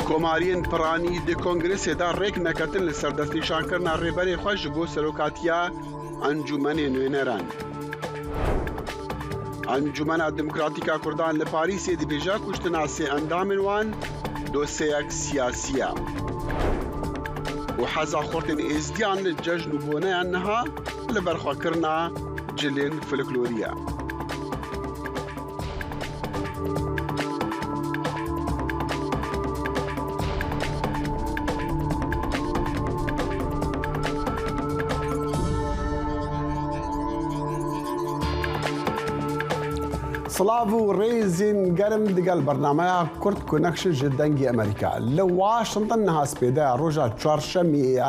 کۆماریên Piranî di Kongrêsê de rêk neketin li ser destnîşankirina rêberê xwe ji bo serokatiya Encûmenê Nûêneran. Encûmena Demokratîk a Kurdan li Parîsê dibêje kuştina sê endamên wan dosyeyek siyasî ye. û heza xortên êzdiyan li cejn û boneyan niha li ber xwekirina cilên folklorî ye. سلااو و ڕێزین گەرم دگەل بەرنامەیە کورد کۆنەکشن ji dengê Amerîka. Li Washington niha spêdeya roja çarşemê ye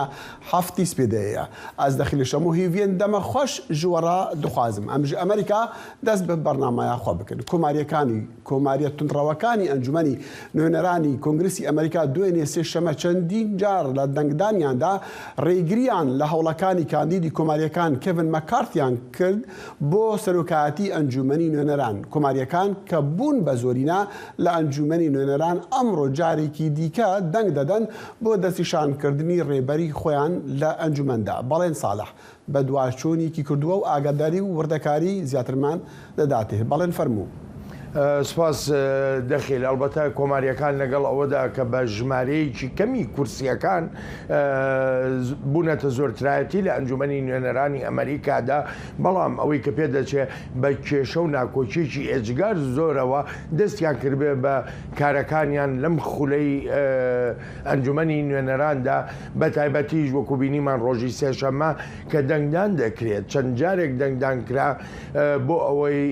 heftî spêdeyê ye. Ez dexîlişem û hêviyên deme xweş ji were dixwazim. Em ji Amerîka dest bi bernameya xwe bikin. Komariya tundrewekanî Encûmenî Nûêneranî Kongrêsî Amerîka duênê sê şeme çendîn car li dengdaniyan de rêgiriyan li hewlekanî kandîdî komaryekan Kevin McCarthyyan kir bo serokayetî Encûmenî Nûêneran. کۆماریەکان کە بوون بە زۆرینە لە ئەنجومەنی نوێنەران ئەمڕۆ جارێکی دیکە دەنگ دەدەن بۆ دەستنیشانکردنی ڕێبەری خۆیان لە ئەنجومەندا. بەڵێن ساڵح بە دواچۆنێکی کردووە و ئاگاداری و وردەکاری زیاترمان دەداتێ. بەڵێن فەرموو. سپاس دەخێل ئەلبەتە کۆماریەکان لەگەڵ ئەوەدا کە بە ژمارەیەکی کەمی کورسیەکان بوونەتە زۆرترایەتی لە ئەنجومەنی نوێنەرانی ئەمریکادا، بەڵام ئەوەی کە پێدەچێت بە کێشە و ناکۆچێکی ئێجگار زۆرەوە دەستیان کردبێ بە کارەکانیان لەم خولەی ئەنجومەنی نوێنەراندا، بە تایبەتیش وەکو بینیمان ڕۆژی سێشەممە کە دەنگدان دەکرێت چەند جارێک دەنگدان کرا بۆ ئەوەی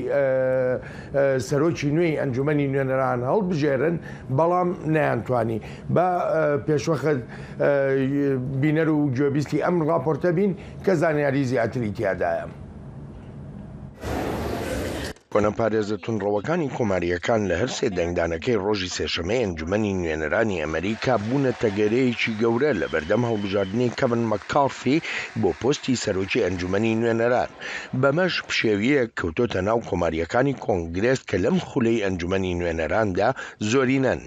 سەرۆکی نوێی ئەنجومەنی نوێنەران هەڵبژێرن، بەڵام نەیانتوانی. بە پێشوەخت بینەر و گوێبیستی ئەم راپۆرتە بین کە زانیاری زیاتری تیادایە. کۆنەپارێزە تونڕەوەکانی کۆماریەکان لە هەر سێ دەنگدانەکەی ڕۆژی سێشەمەی ئەنجومەنی نوێنەرانی ئەمریکا بوونەتە گەرەیەکی گەورە لە بەردەم هەڵبژاردننی کەڤن مەککارتی بۆ پۆستی سەرۆکی ئەنجومەنی نوێنەران. بەمەش پشێویە کەوتۆتە ناو کۆماریەکانی کۆنگرێس کە لەم خولەی ئەنجومەنی نوێنەراندا زۆرینەن.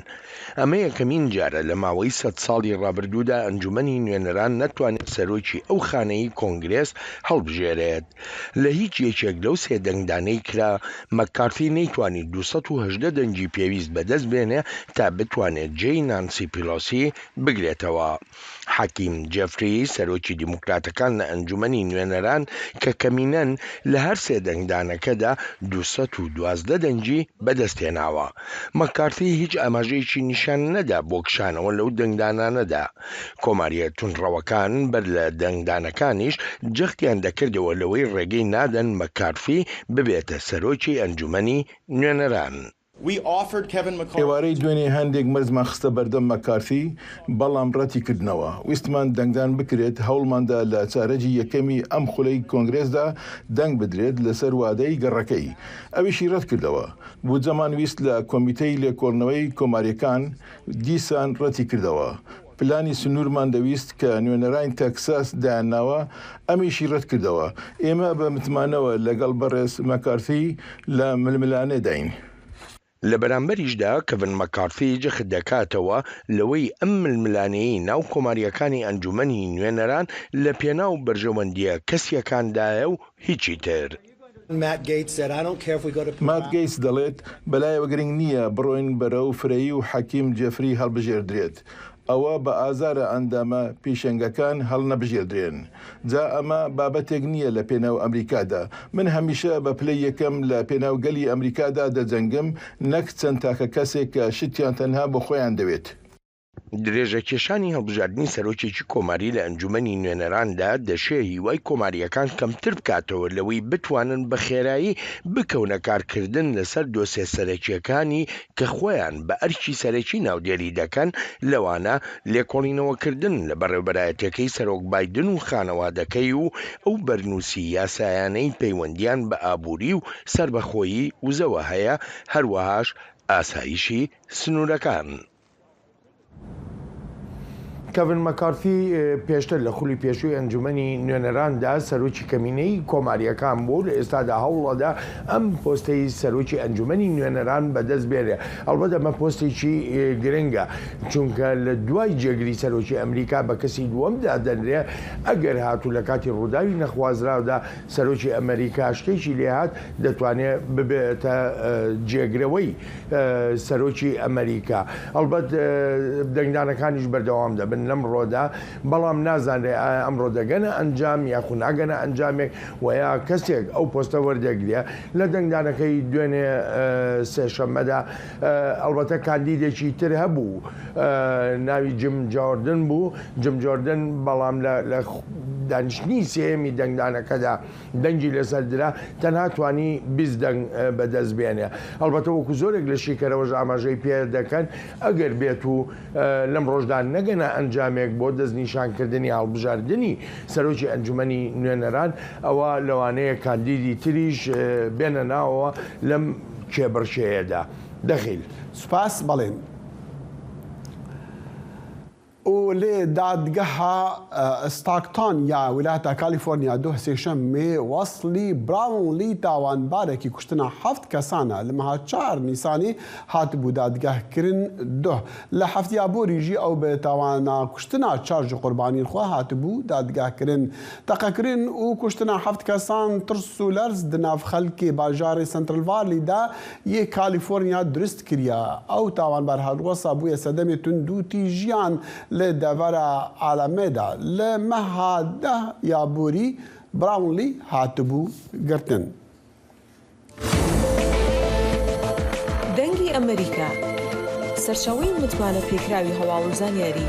ئەمە یەکەمین جارە لە ماوەی 100 ساڵی ڕابردوودا ئەنجومەنی نوێنەران نەتوانێت سەرۆکی ئەو خانەی کۆنگرێس هەڵبژێرێت. لە هیچ یەکێک لەو سێ دەنگدانەی کرا مەککارتی نەیتوانی 218 دەنگی پێویست بەدەست بێنێ تا بتوانێت جێی نانسی پیلۆسی بگرێتەوە. حەکیم جەفری سەرۆکی دیموکراتەکان لە ئەنجومەنی نوێنەران کە کەمینەن لە هەر سێ دەنگدانەکەدا 212 دەنگی بەدەستێناوە. مەککارتی هیچ ئاماژەیەکی نیشان نەدا بۆ کشانەوە لەو دەنگدانانەدا. کۆماریە تونڕەوەکان بەر لە دەنگدانەکانیش جەختیان دەکردەوە لەوەی ڕێگەی نادەن مەککارتی ببێتە سەرۆکی ئەنجومەنی نوێنەران. ئێوارەی دوێنێ هەندێک مەرزمان خستە بەردەم مەککارتی، بەڵام ڕەتی کردنەوە. ویستمان دەنگدان بکرێت، هەوڵماندا لە چارەجی یەکەمی ئەم خولەی کۆنگرێسدا دەنگ بدرێت لەسەر وادەی گەڕەکەی. ئەویشی ڕەت کردەوە. بودجەمان ویست لە کۆمیتەی لێکۆڵنەوەی کۆماریەکان دیسان ڕەتی کردەوە. پلانی سنوورمان دەویست کە نوێنەرانی تەکساس دایانناوە، ئەمیشی ڕەت کردەوە. ئێمە بە متمانەوە لەگەڵ بەڕێز مەککارتی لە ململانێ داین. لە بەرامبەریشدا کەڤن مەککارتی جەخت دەکاتەوە لەوەی ئەم ململانەیەی ناو کۆماریەکانی ئەنجومەنی نوێنەران لە پێناو بەرژەوەندیە کەسیەکاندایە و هیچی تر. مات گەیتس دەڵێت بەلایەوە گرنگ نییە بڕۆین بەرەو فرەیی و حەکیم جەفری هەڵبژێردرێت. ئەوە بە ئازارە ئەندامە پیشەنگەکان هەڵ نەبژێردرێن. جا ئەمە بابەتێک نییە لە پێناو ئەمریکادا. من هەمیشە بە پلەی یەکەم لە پێناو گەلی ئەمریکادا دەجەنگم، نەک چەند تاکە کەسێک کە شتیان تەنها بۆ خۆیان دەوێت. درێژە کێشانی هەڵبژاردننی سەرۆکێکی کۆماری لە ئەنجومەنی نوێنەراندا دەشێ هیوای کۆماریەکان کەمتر بکاتەوە لەوەی بتوانن بە خێرایی بکەونە کارکردن لەسەر دۆسێ سەرەکیەکانی کە خۆیان بە ئەرکی سەرەکی ناودێری دەکەن، لەوانە لێکۆڵینەوەکردن لە بەڕێوەبەرایەتەکەی سەرۆک بایدن و خانەوادەکەی و ئەو بەرنووسی یاسایانەی پەیوەندیان بە ئابووری و سربەخۆیی وزەوە هەیە، هەروەهاش ئاسایشی سنوورەکان. کەڤن مەکارتی پێشتر لە خولی پێشووی ئەنجومەنی نوێنەراندا سەرۆکی کەمینەی کۆماریەکان بوو لە ئێستادا هەوڵەدا ئەم پۆستەی سەرۆکی ئەنجومەنی نوێنەران بەدەست بێنێ. ئەڵبەتە ئەمە پۆستێکی گرنگە چونکە لە دوای جێگری سەرۆکی ئەمریکا بە کەسی دووەمدا دەنرێ ئەگەر هاتوو لە کاتی ڕووداوی نەخوازراودا سەرۆکی ئەمریکا شتێکی لێهات دەتوانێت ببێتە جێگرەوەی سەرۆکی ئەمریکا. ئەڵبەت دەنگدانەکانیش بەردەوام دەبن لەم ڕۆدا، بەڵام نازانێ ئەمڕۆ دەگەنە ئەنجام یاخو ناگەنە ئەنجامێک ویا کەسێک ئەو پۆستە وەردەگرێ لە دەنگدانەکەی دوێنێ سێشەممەدا. ئەڵبەتە کاندیدێکی تر هەبوو ناوی جیم جۆردن بوو. جیم جۆردن بەڵام لە دانیشتنی سێمی دەنگدانەکەدا دەنگی لەسەر درا تەنها توانی 20 دەنگ بەدەست بێنێ. ئەڵبەتە وەکو زۆرێک لە شیکەرەوەژ ئاماژەی پێ دەکەن ئەگەر بێت و لەم ڕۆژدا نەگەنە ئەنجامێک بۆ دەستنیشانکردنی هەڵبژاردننی سەرۆکی ئەنجومەنی نوێنەران ئەوە لەوانەیە کاندیدی تریش بێنە ناوەوە لەم کێبڕشەیەدا. دەخیل سوپاس بەڵێن. و لێ دادگەها ستاکتان یا ویلایەتە کالیفۆرنیا دۆ سێشەممێ وەسڵی براونلی تاوانبارێکی کوشتنە 7 کەسانە لە مەها 4 نیسانی هاتبوو دادگەهکردن دۆ لە هەفتیا بۆ ریژی ئەو بە تاوانە کوشتنە چارج قوربانین خوا هاتبوو دادگەهکردن تەقەکردن و کوشتنە 7 کەسان ترس و لەرز دناف خەلکی باژارێ سنترل ڤالیدا یە کالیفۆرنیا دروست کردە. ئەو تاوانبار هەڵوەسا بووە سەدەمێ توندوتی ژیان لە دەڤەرە ئالەمێدا لە مەها 10 یابووری براونلی هاتبوو گرتن. دەنگی ئەمریکا سەرچاوەی متمانە پێکراوی هەواڵ و زانیاری.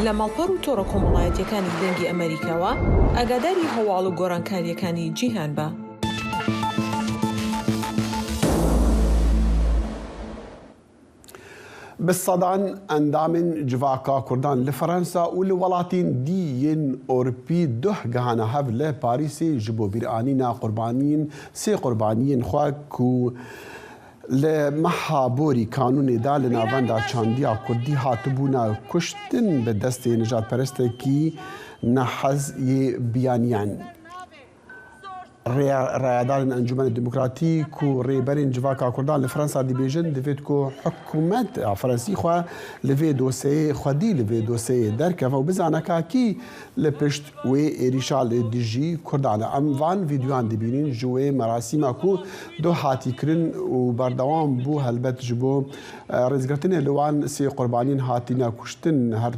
لە ماڵپەڕ و تۆڕە کۆمەڵایەتیەکانی دەنگی ئەمریکاوە ئاگاداری هەواڵ و گۆڕانکاریەکانی جیهان بە. بسەدان ئەندامین جڤاکا کوردان لە فەرەنسا و لە وڵاتین دیین ئۆروپی دوه گەهانە هەب لە پاریسی ji bo bîranîna qurbaniyên sê qurbaniyên xwe ku li meha borî kanûnê da li navenda çandiya Kurdî hatibûna kuştin bi destê nijadperestekî nehez yê biyaniyan. Rêyadarên Encûmenê Demokratîk û rêberên civaka Kurdan li Fransa dibêjin divêt ku hikûmet ya Frensî xwe li vê dosyeyê xwedî li vê dosyeyê derkeve û bizane kakî li pişt wê êrîşa li dijî Kurdan e. Em van vîdyoyan dibînin ji wê merasîma ku du hatîkirin û berdewam bû helbet ji bo rêzgirtinê li wan sê qurbanîn hatîne kuştin her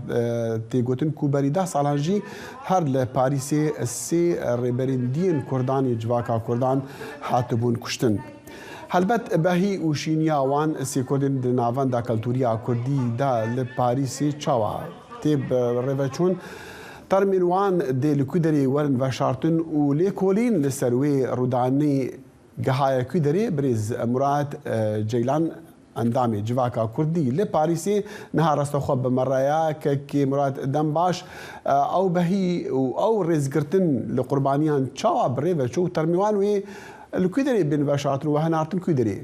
têgotin ku berî 10 salan jî her li Parîsê sê rêberên diyên Kurdanê civaka Kurdan hatibûn kuştin. Helbet behî û şîniya wan sê Kurdên di navenda kultûriya Kurdî da li Parîsê çawa tê rêveçûn termên wan dê li Kûderê werin veşartin û lêkolîn li ser wê rûdanî gehaya Kûderê birêz Murad Ceylan endamê civaka Kurdî li Parîsê niha rastexwe bi meraya kekê Murad Dembaş ew behî û ew rêzgirtin li qurbaniyan çawa bi rê veçû termê wan wê li Kûderê bên veşartin û henartin Kûderê.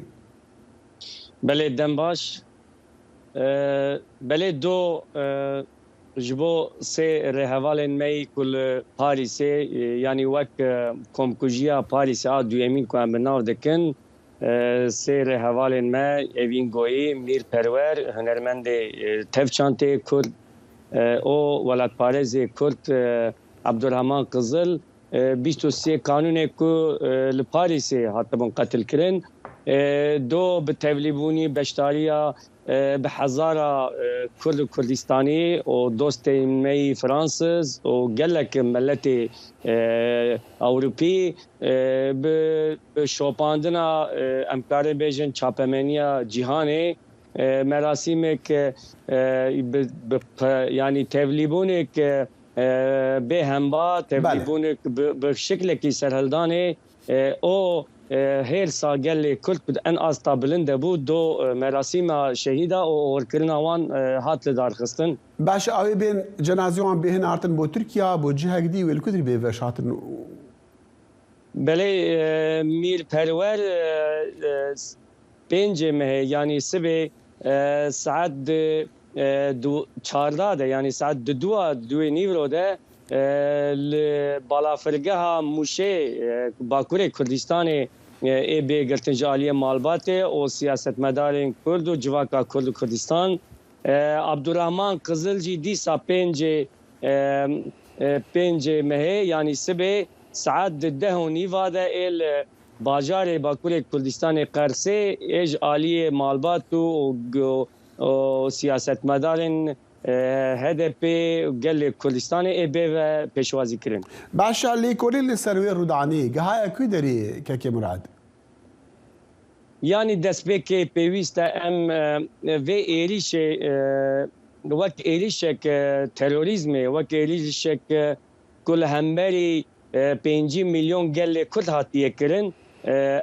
Belê Dembaş belê do ji bo sê rêhevalên me ku li Parîsê yanî wek komkujiya Parîsê a duyemîn ku em bi nav dikin sê rêhevalên me Evîn Goyî, Mîr Perwer, hunermendê tevçantê Kurd û welatparêzê Kurd Abdurrahman Qizil 23 kanûnê ku li Parîsê hatibûn qetilkirin do bi tevlîbûnî beşdariya bi hezara Kurd û Kurdistanî û dostên me Fransız û gelek milletê Ewropî bi şopandina em karê bêjin çapemeniya cîhanê merasîmek yanî tevlîbûnek bê hemba tevlîbûnek bi şeklekî serhildanê û هيرسا قال لي كل ان استا بلند بو دو مراسم شهيده وركلنا وان هات لدار خستن باش اوي بين جنازيون بهن ارتن بو تركيا بو جهه جدي والكدري بيفش هاتن بله ميل پرور پنج مه يعني سبه ساعت دو 14 ده يعني ساعت دو نیورو ده بالافرگاه موشه باکور کردستان ای به گرتنجالی مالبات و سیاست مدارین کرد و جواکا کرد و کردستان عبدالرحمن قزلجی دیسا پنج مه يعني سبه ساعت ده و نیوا ده ایل باجار باکور کردستان قرسه ایج آلی مالبات و سیاست مدارین HDP قال كردستان ابي و پیشوازی کرن باشا اللي كوريل السروي روداني قهاي كدري كاكي مراد يعني دسبك بيويست ام في ايريش وقت ايريشك تيروريزم وقت ايريشك كل همبري 5 مليون قال كل هاتيه کرن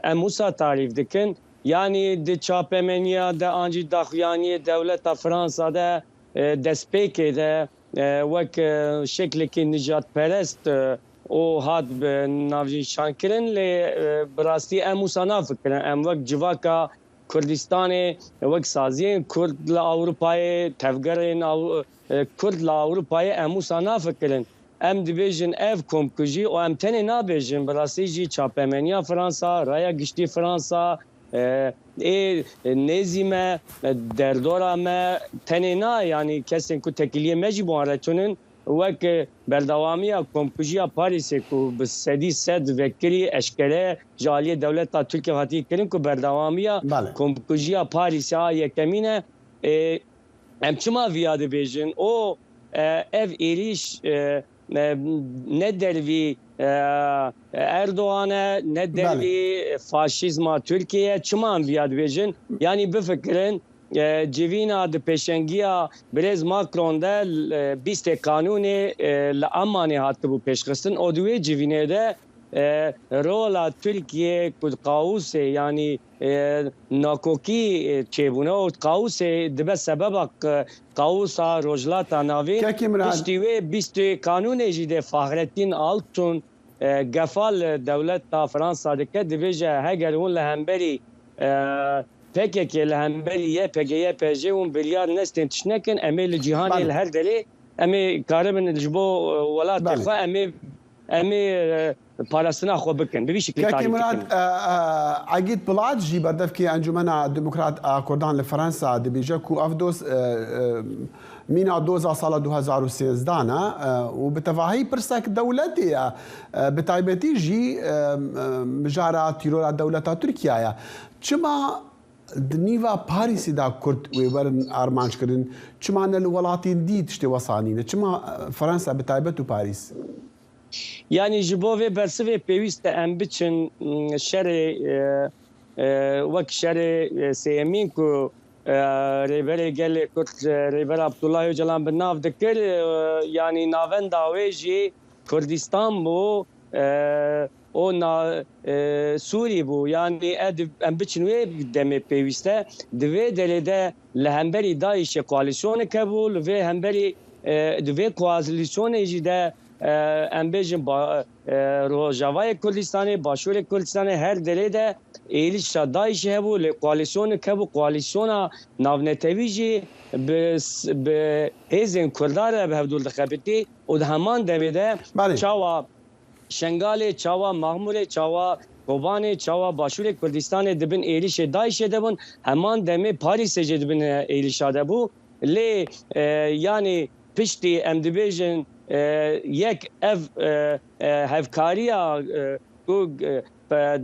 اموسا تعريف دكن يعني د چاپمنيا د انجي داخياني دولت فرنسا ده دسپیک ده وک شکل کی نجات پرست او هات ناوجین شانکرن لی براستی اموسانا فکرن ام وک جواکا کردستان وک سازی کرد لا اروپای تفگرین کرد لا اروپای اموسانا فکرن ام دیویژن اف کمکوجی و ام تنی نابیژن براستی جی چاپمنیا فرانسا رایا گشتی فرانسا ای نزیمه در دورا ما تنینا یعنی کسی کو تکلیه مجبور رچونن وک بردوامیا کمپوجیا پاریس کو بسدی صد وکری اشکره جالی دولت ترکیه هاتی کرن کو بردوامیا کمپوجیا پاریس یکمینه ام چما ویاده بیژن او اف ایریش ندروی Erdoğan'a ne derdi faşizma Türkiye çman viyad vejin yani bu fikrin civina de peşengiya brez Macron'da biste kanuni la amani hattı bu peşkısın o duve civine de rola Türkiye kaose yani nakoki çebune o kaose de sebebak kausa rojlata navin işte biste kanuni jide Fahrettin Altun قفال دولت تا فرانسا دکه دیویجه هگر اون لهمبری PKK لهمبری PKK PJ اون بلیار نستن تشنکن امی لجهانی الهر دلی امی کارمن جبو ولات خو امی پاراسنا خو بکن به شکلی تعریف کن عقید بلاد جی بردف کی انجمن دموکرات کردان لفرانسا دیویجه کو افدوس مينا دوزا سال 2013 وبتفاهي برسك دولتي بتايبتي جي مجارة تيرورا دولة تركيا چما دنيفا باريسي دا كرد ويبرن ارمانش كرن چما الولاتين دي تشتي وصانين چما فرنسا بتايبت وباريس يعني جبوه برسوه بيوست ام بچن شر وك شر سيمين كو ریبر گل کرد ریبر عبدالله جلان بن ناف دکر یعنی ناون داویجی کردستان بو او سوری بو یعنی ام بچنوی دم پیوسته دوی دلیده لهمبری داعش کوالیسیون کبول و همبری دوی کوالیسیون جیده ام بجن با روجاوای کردستان باشور کردستان هر دلیده ایلیش داعش هبو لکوالیسیون کبو کوالیسیون ناونتویجی به هزین کردار به هدول دخبتی و همان دمیده چاوا شنگال چاوا مغمور چاوا کوبان چاوا باشور کردستان دبن ایلیش داعش دبن همان دمی پاریس دبن ایلیش دبو لی یعنی پشتی ام دیویژن یک اف هفکاریا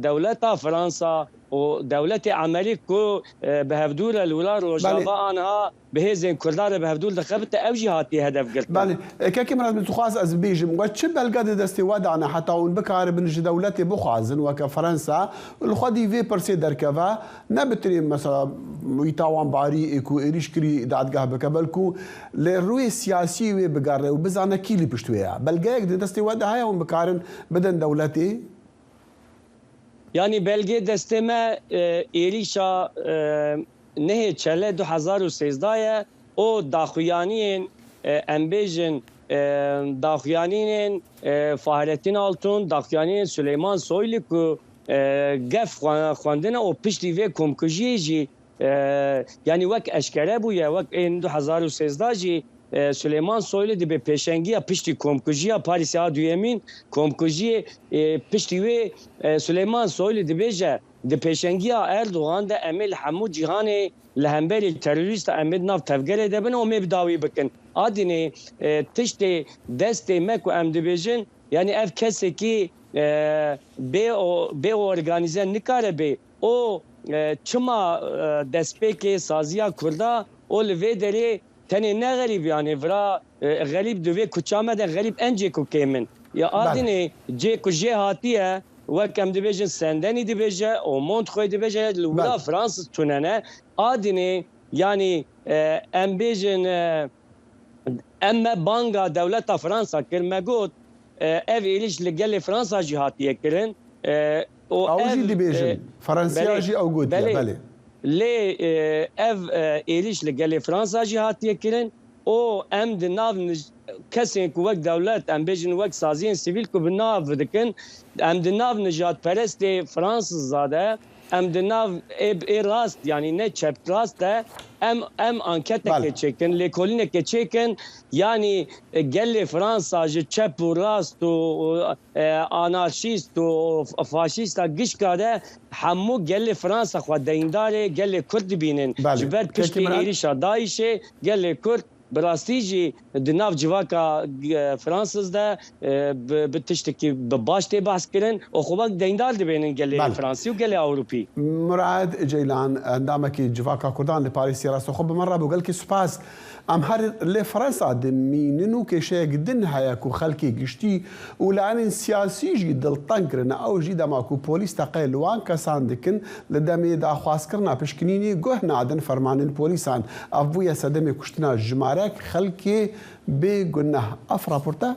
دولت فرنسا و دولت امریکا به هفدول الولار و جاوا آنها به هزین کردار به هفدول دخبت اوجی هاتی هدف قلت بله كاكي مرات بتخواز از بيجم وتش بلقد دستي ودعنا حتى ون بكار بنج دولتي بخوازن وكفرنسا الخدي في برسي دركفا نبتري مثلا ويتاوان باري اكو ايريش كري دادگاه بكبلكو للروي السياسي وي بقار وبزانا كيلي بشتويا بلقاك دستي ودعها ون بكارن بدن دولتي yani belge desteme êrîşa nehê çele 2013 o daxuyaniên em bêjin daxuyanînên Fahrettin Altun, daxuyanîn Süleyman Soylu ku gef xwendina û piştî vê komkujiyê jî yani wek eşkere bûye wek ên 2013 jî Süleyman Soylu dibe pêşengiya piştî komkujiya Parîsê a duyemîn komkujiyê piştî wê Süleyman Soylu dibêje di pêşengiya Erdogan de em ê li hemû cîhanê li hemberê terorîst em ê nav tevgerê de bin û em ê bi dawî bikin. Adînê tiştê destê me ku em dibêjin yani ev kesekî bê organize nikare bê o çima destpêkê saziya Kurda o li vê derê tenê ne xerîb yani vira xerîb di vê kuça me de xerîb encê ku kêmin. Ya adînê cê ku jê hatiye wek em dibêjin sendenî dibêje û Montreux'ê dibêje li wira Fransız tunene adînê yani em bêjin em me banga dewleta Fransa kir me got ev êrîş li gelê Fransa jî hatiye kirin. Ew jî dibêjin Fransiya jî ew gotiye belê. Lê ev êrîş li gelê Fransa jî hatiye kirin û em di nav kesên ku wek dewlet em bêjin wek saziyên sivîl ku bi nav dikin em di nav nijadperestê Fransız zade em di nav ê rast yani ne çeprast de em anketeke çêkin lêkolîneke çêkin yani gelê Fransa ji çep û rast û anarşîst û faşîsta gişka de hemû gelê Fransa xwe deyindarê gelê Kurd dibînin ji ber piştî êrîşa Daişê gelê Kurd bi rastî jî di nav civaka Fransız de bi tiştekî bi baş tê behs kirin û xwe deyndar dibênin gelê Fransî û gelê Ewropî. Murad Ceylan endamekî civaka Kurdan li Parîsê rastixwe bi min rabû gelkî spas em her lê Fransa dimînin û kêşeyek din heye ku xelkê giştî û li anên siyasî jî dilteng kirine ew jî dema ku polîs teqê li wan kesan dikin li demê daxwazkirina pişkinînê guh nadin fermanên polîsan ev bûye sedemê kuştina jimarek xelkê bê guneh ev raporta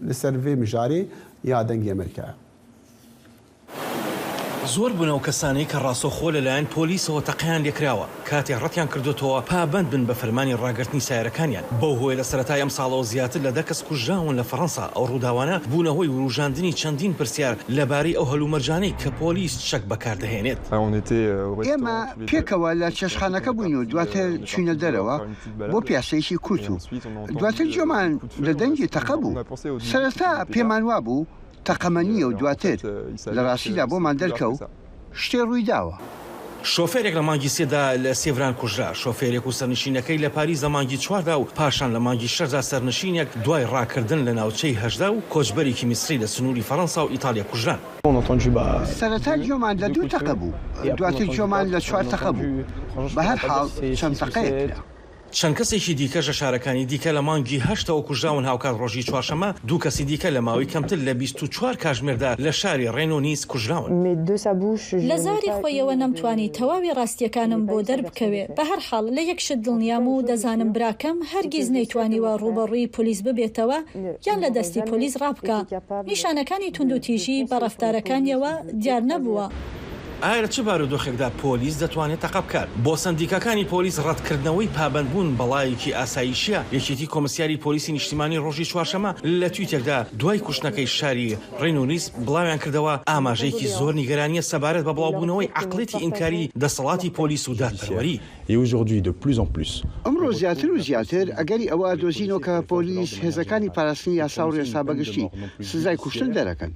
li ser vê mijarê ya dengê Amerîkaya. زۆر بوونەوە کەسانەی کە ڕاستەوخۆ لەلایەن پۆلیسەوە تەقیان لێکراوە کاتێ ڕەتیان کردوتەوە پابند بن بە فەرمانی ڕاگررتنی سایرەکانیان بەو هۆی لە سەرەتای ئەم ساڵەوە زیاتر لە 10 کەس کوژراون لە فەڕەنسا ئەو ڕووداوانە بوونەهۆی وروژاندنی چەندین پرسیار لەبارەی ئەو هەلومەرجانەی کە پۆلیس شەک بەکاردەهێنێت. ئێمە پێکەوە لە چێشخانەکە بووین و دواتر چوینە دەرەوە بۆ پیاسەیەکی کورت و دواتر جۆمان لە دەنگی تەقە بوو سەرەتا پێمان وا بوو تەقەمەنیە و دواتر لە ڕاستیدا بۆمان دەرکەوت شتێ ڕووی داوە. شۆفێرێک لە مانگی سێدا لە سێڤران کوژرا شۆفێرێک و سەرنشینەکەی لە پاریزە مانگی چواردا و پاشان لە مانگی شەردا سەرنشینێک دوای ڕاکردن لە ناوچەی هەژدا و کۆچبەرێکی میسری لە سنووری فەڕەنسا و ئیتالیا کوژران. سەرەتا جۆمان لە 2 تەقە بوو دواتر جۆمان لە 4 تەقە بوو بە هەر حاڵ چەند تەقەیەکرا. چەند کەسێکی دیکە ژە شارەکانی دیکە لە مانگی هەشتەوە کوژراون هاوکات ڕۆژی چوارشەمە دوو کەسی دیکە لە ماوەی کەمتر لە 24 کاتژمێردا لە شاری ڕێنۆنیس کوژراون. لە زاری خۆیەوە نەمتوانی تەواوی ڕاستیەکانم بۆ دەربکەوێ بە هەر حاڵ لە یەک شت دڵنیام و دەزانم براکەم هەرگیز نەیتوانیوە ڕوبەڕووی پۆلیس ببێتەوە یان لە دەستی پۆلیس ڕابکە نیشانەکانی توندوتیژی بە ڕەفتارەکانیەوە دیار نەبووە. ئایا چ بارودۆخێکدا پۆلیس دەتوانێت تەقە بکات بۆ سندیکەکانی پۆلیس ڕەتکردنەوەی پابندبوون بەڵایەکی ئاسایشیە یەکێتی کۆمسیاری پۆلیسی نیشتیمانی ڕۆژی چوارشەمە لە تویتێکدا دوای کوشتنەکەی شاری ڕێنۆنیس بڵاویان کردەوە ئاماژەیەکی زۆر نیگەرانیە سەبارەت بە بڵاوبوونەوەی عەقڵێتی ئینکاری دەسەڵاتی پۆلیس و دادپەروەری. ئەمڕۆ زیاتر و زیاتر ئەگەری ئەوە دۆزینەوە کە پۆلیس هێزەکانی پاراستنی یاسا و ڕێسا بەگشتی سزای کوشتن دەرەکەن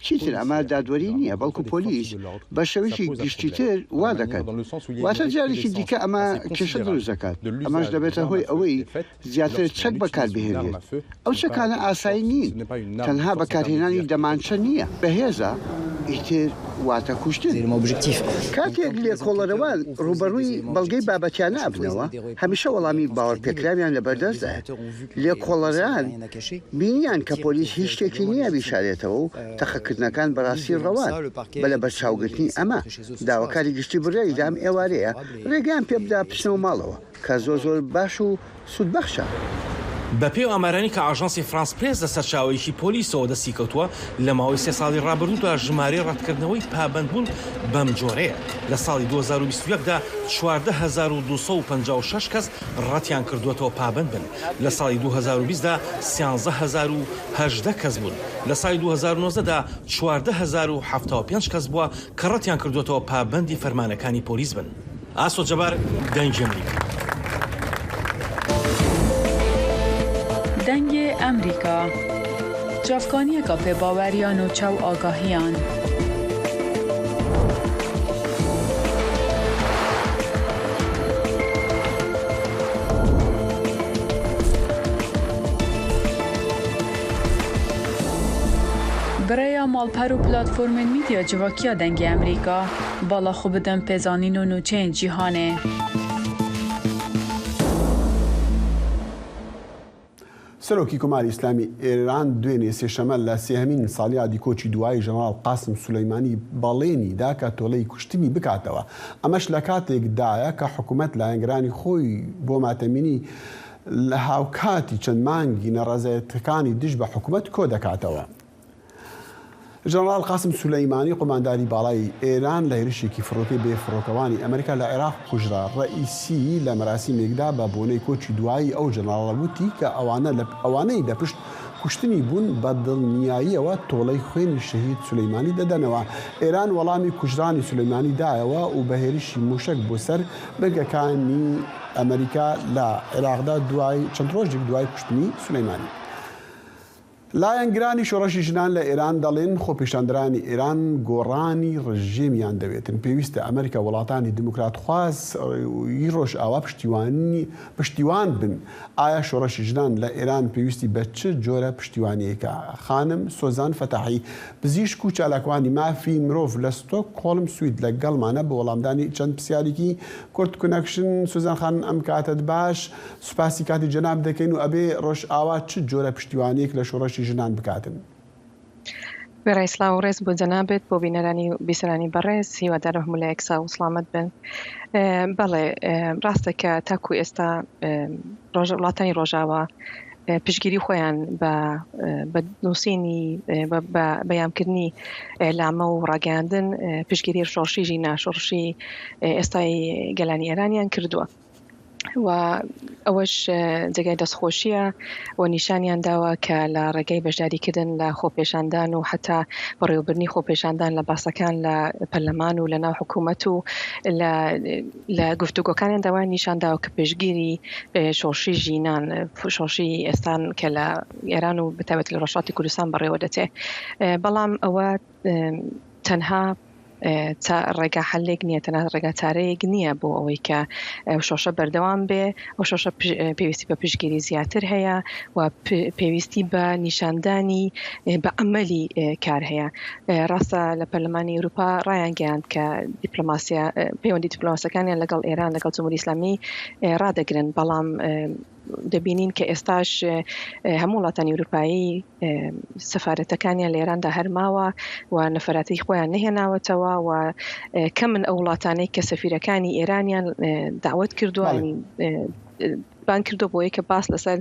چیتر ئەمە دادوەری نییە بەڵکو پۆلیس بە شێوەیەکی گشتیتر وا دەکەن واتە جارێکی دیکە ئەمە کێشە دروست دەکات ئەمەش دەبێتە هۆی ئەوەی زیاتر چەک بەکاربهێنرێت ئەو چەکانە ئاسایی نین تەنها بەکارهێنانی دەمانچە نییە بەهێزە ئیتر واتە کوشتن کاتێک لێکۆڵەرەوان ڕوبەڕووی بەڵگەی بابەتیانە ئەبنەوە هەمیشە وەڵامی باوەڕپێکراویان لەبەردەستدایێت لێکۆڵەران بینیان کە پۆلیس هیچ شتێکی نییە بیشارێتەوە و تەخەکردنەکان بەڕاستی ڕەوان بە لە بەرچاوگرتنی ئەمە داواکاری گشتی بڕێی دام ئێوارەیە ڕێگەیان پێ بدا بچنەوە ماڵەوە کە زۆر باش و سوودبەخشە. بە پێی ئامارانی کە ئاژانسی فرانس پرێس لە سەرچاوەیەکی پۆلیسەوە دەستی کەوتووە لە ماوەی 3 ساڵی ڕابردوودا ژمارەی ڕەتکردنەوەی پابەندبوون بەم جۆرەیە. لە ساڵی 2021دا 14256 کەس ڕەتیان کردوێتەوە پابەند بن. لە ساڵی 2020دا 13018 کەس بوون. لە ساڵی 2019دا 14075 کەس بووە کە ڕەتیان کردوێتەوە پابەندی فەرمانەکانی پۆلیس بن. ئاسۆ جەبار، دەنگی ئەمریکا. دەنگی ئەمریکا جافکانیەکە پێباوەریان و چاو ئاگاهیان. برای مالپەر و پلاتفۆرمên میدیا civakîya dengê Amerîka bala xwe bidin pêzanîn û nûçeyên cîhanê. سەرۆکی کۆماری ئیسلامی ئێران دوێنێ سێشەمە لە سێهەمین ساڵیا دیکۆچی دوای ژەنەڕاڵ قاسم سولەیمانی بەڵێنیدا کە تۆڵەی کوشتنی بکاتەوە. ئەمەش لە کاتێکدایە کە حکوومەت لایەنگرانی خۆی بۆ ماتەمینی لە هاوکاتی چەند مانگی نەڕەزایەتەکانی دژ بە حکوومەت کۆ دەکاتەوە. ژەنەڕاڵ قاسم سولەیمانی قۆمانداری باڵای ئێران لە هێرشێکی فڕۆکەی بێفڕۆکەوانی ئەمریکا لە عێراق کوژرا. ڕئیسی لە مەراسیمێکدا بە بۆنەی کۆچی دوایی ئەو ژەنەڕاڵە وتی کە ئەوانەی لە پشت کوشتنی بوون بە دڵنیاییەوە تۆڵەی خوێنی شەهید سولەیمانی دەدەنەوە. ئێران وەڵامی کوژرانی سولەیمانی دایەوە و بە هێرشی موشک بۆ سەر بەرگەکانی ئەمریکا لە عێراقدا دوای چەند ڕۆژێک دوای کوشتنی سولەیمانی. لایەنگرانی شۆڕەشی ژنان لە ئێران دەڵێن خۆپیشاندرانی ئێران گۆڕانی ڕژێمیان دەوێتن. پێویستە ئەمریکا وڵاتانی دموکراتخواز ڕۆژ ئاوا پشتیوان بن. ئایا شۆڕەشی ژنان لە ئێران پێویستی بە چ جۆرە پشتیوانیەکە؟ خانم سۆزان فەتاحی پزیشک و چالاکوانی مافی مرۆڤ لە ستۆکهۆڵم سوید لەگەڵمانە بە وەڵامدانی چەند پرسیارێکی کورد کۆنەکشن. سوزان خانم ئەم کاتت باش، سوپاسی کاتی جەناب دەکەین و ئەبێ ڕۆژ ئاوا چ جۆرە پشتیوانیەک لە شۆڕەشی ژنان بکاتن. بێڕای سلااو و ڕێز بۆ جەنابێت بۆ بینەرانی و بیسەرانی بەڕێز هیوادارم هەموو لە یەکسا و سڵامەت بن. بەڵێ ڕاستە کە تاکو ئێستا وڵاتانی ڕۆژاوە پشتگیری خۆیان بە نووسینی بەیانکردنی لامە و ڕاگەاندن پشتگیری شۆڕشی ژینە شۆڕشی ئێستای گەلانی ئێرانیان کردووە. و ئەوەش جێگای دەستخۆشیە و نیشانیان داوە کە لە ڕێگەی بەشداریکردن لە خۆپێشاندان و حتا بەڕێوەبرنی خۆپێشاندان لە باسەکان لە پەرلەمان و لە ناو حکوومەت و لە گفتوگۆکانیان داوای نیشان داوە کە پێشگیری شۆڕشی ژینان شۆڕشی ئێستان کە لە ئێران و بەتایبەت لە ڕۆژهەڵاتی کوردستان بەڕێوە دەچێ. بەڵام ئەوە تەنها ڕێگا حلێک نییە، تەنها ڕێگا چارەیەک نییە بۆ ئەوەی کە شۆشە بەردەوام بێ. ئەو شۆشە پێویستی بە پشتگیری زیاتر هەیە و پێویستی بە نیشاندانی بە ئەمەلی کار هەیە. ڕاستە لە پەرلەمانی ئەوروپا ڕایان گەیاند کە پەیوەندی دیپلۆماسیەکانیان لەگەڵ ئێران لەگەڵ جمهوری ئیسلامی ڕادەگرن، بەڵام دەبینین کە ئێستاش هەموو وڵاتانی ئەوروپایی سەفارەتەکانیان لە ئێراندا هەرماوە و نەفەراتی خۆیان نەهێناوەتەوە و کە من ئەو وڵاتانەی کە سەفیرەکانی ئێرانیان داوت کردووە بان کردو بۆ یەکە باس لەسەر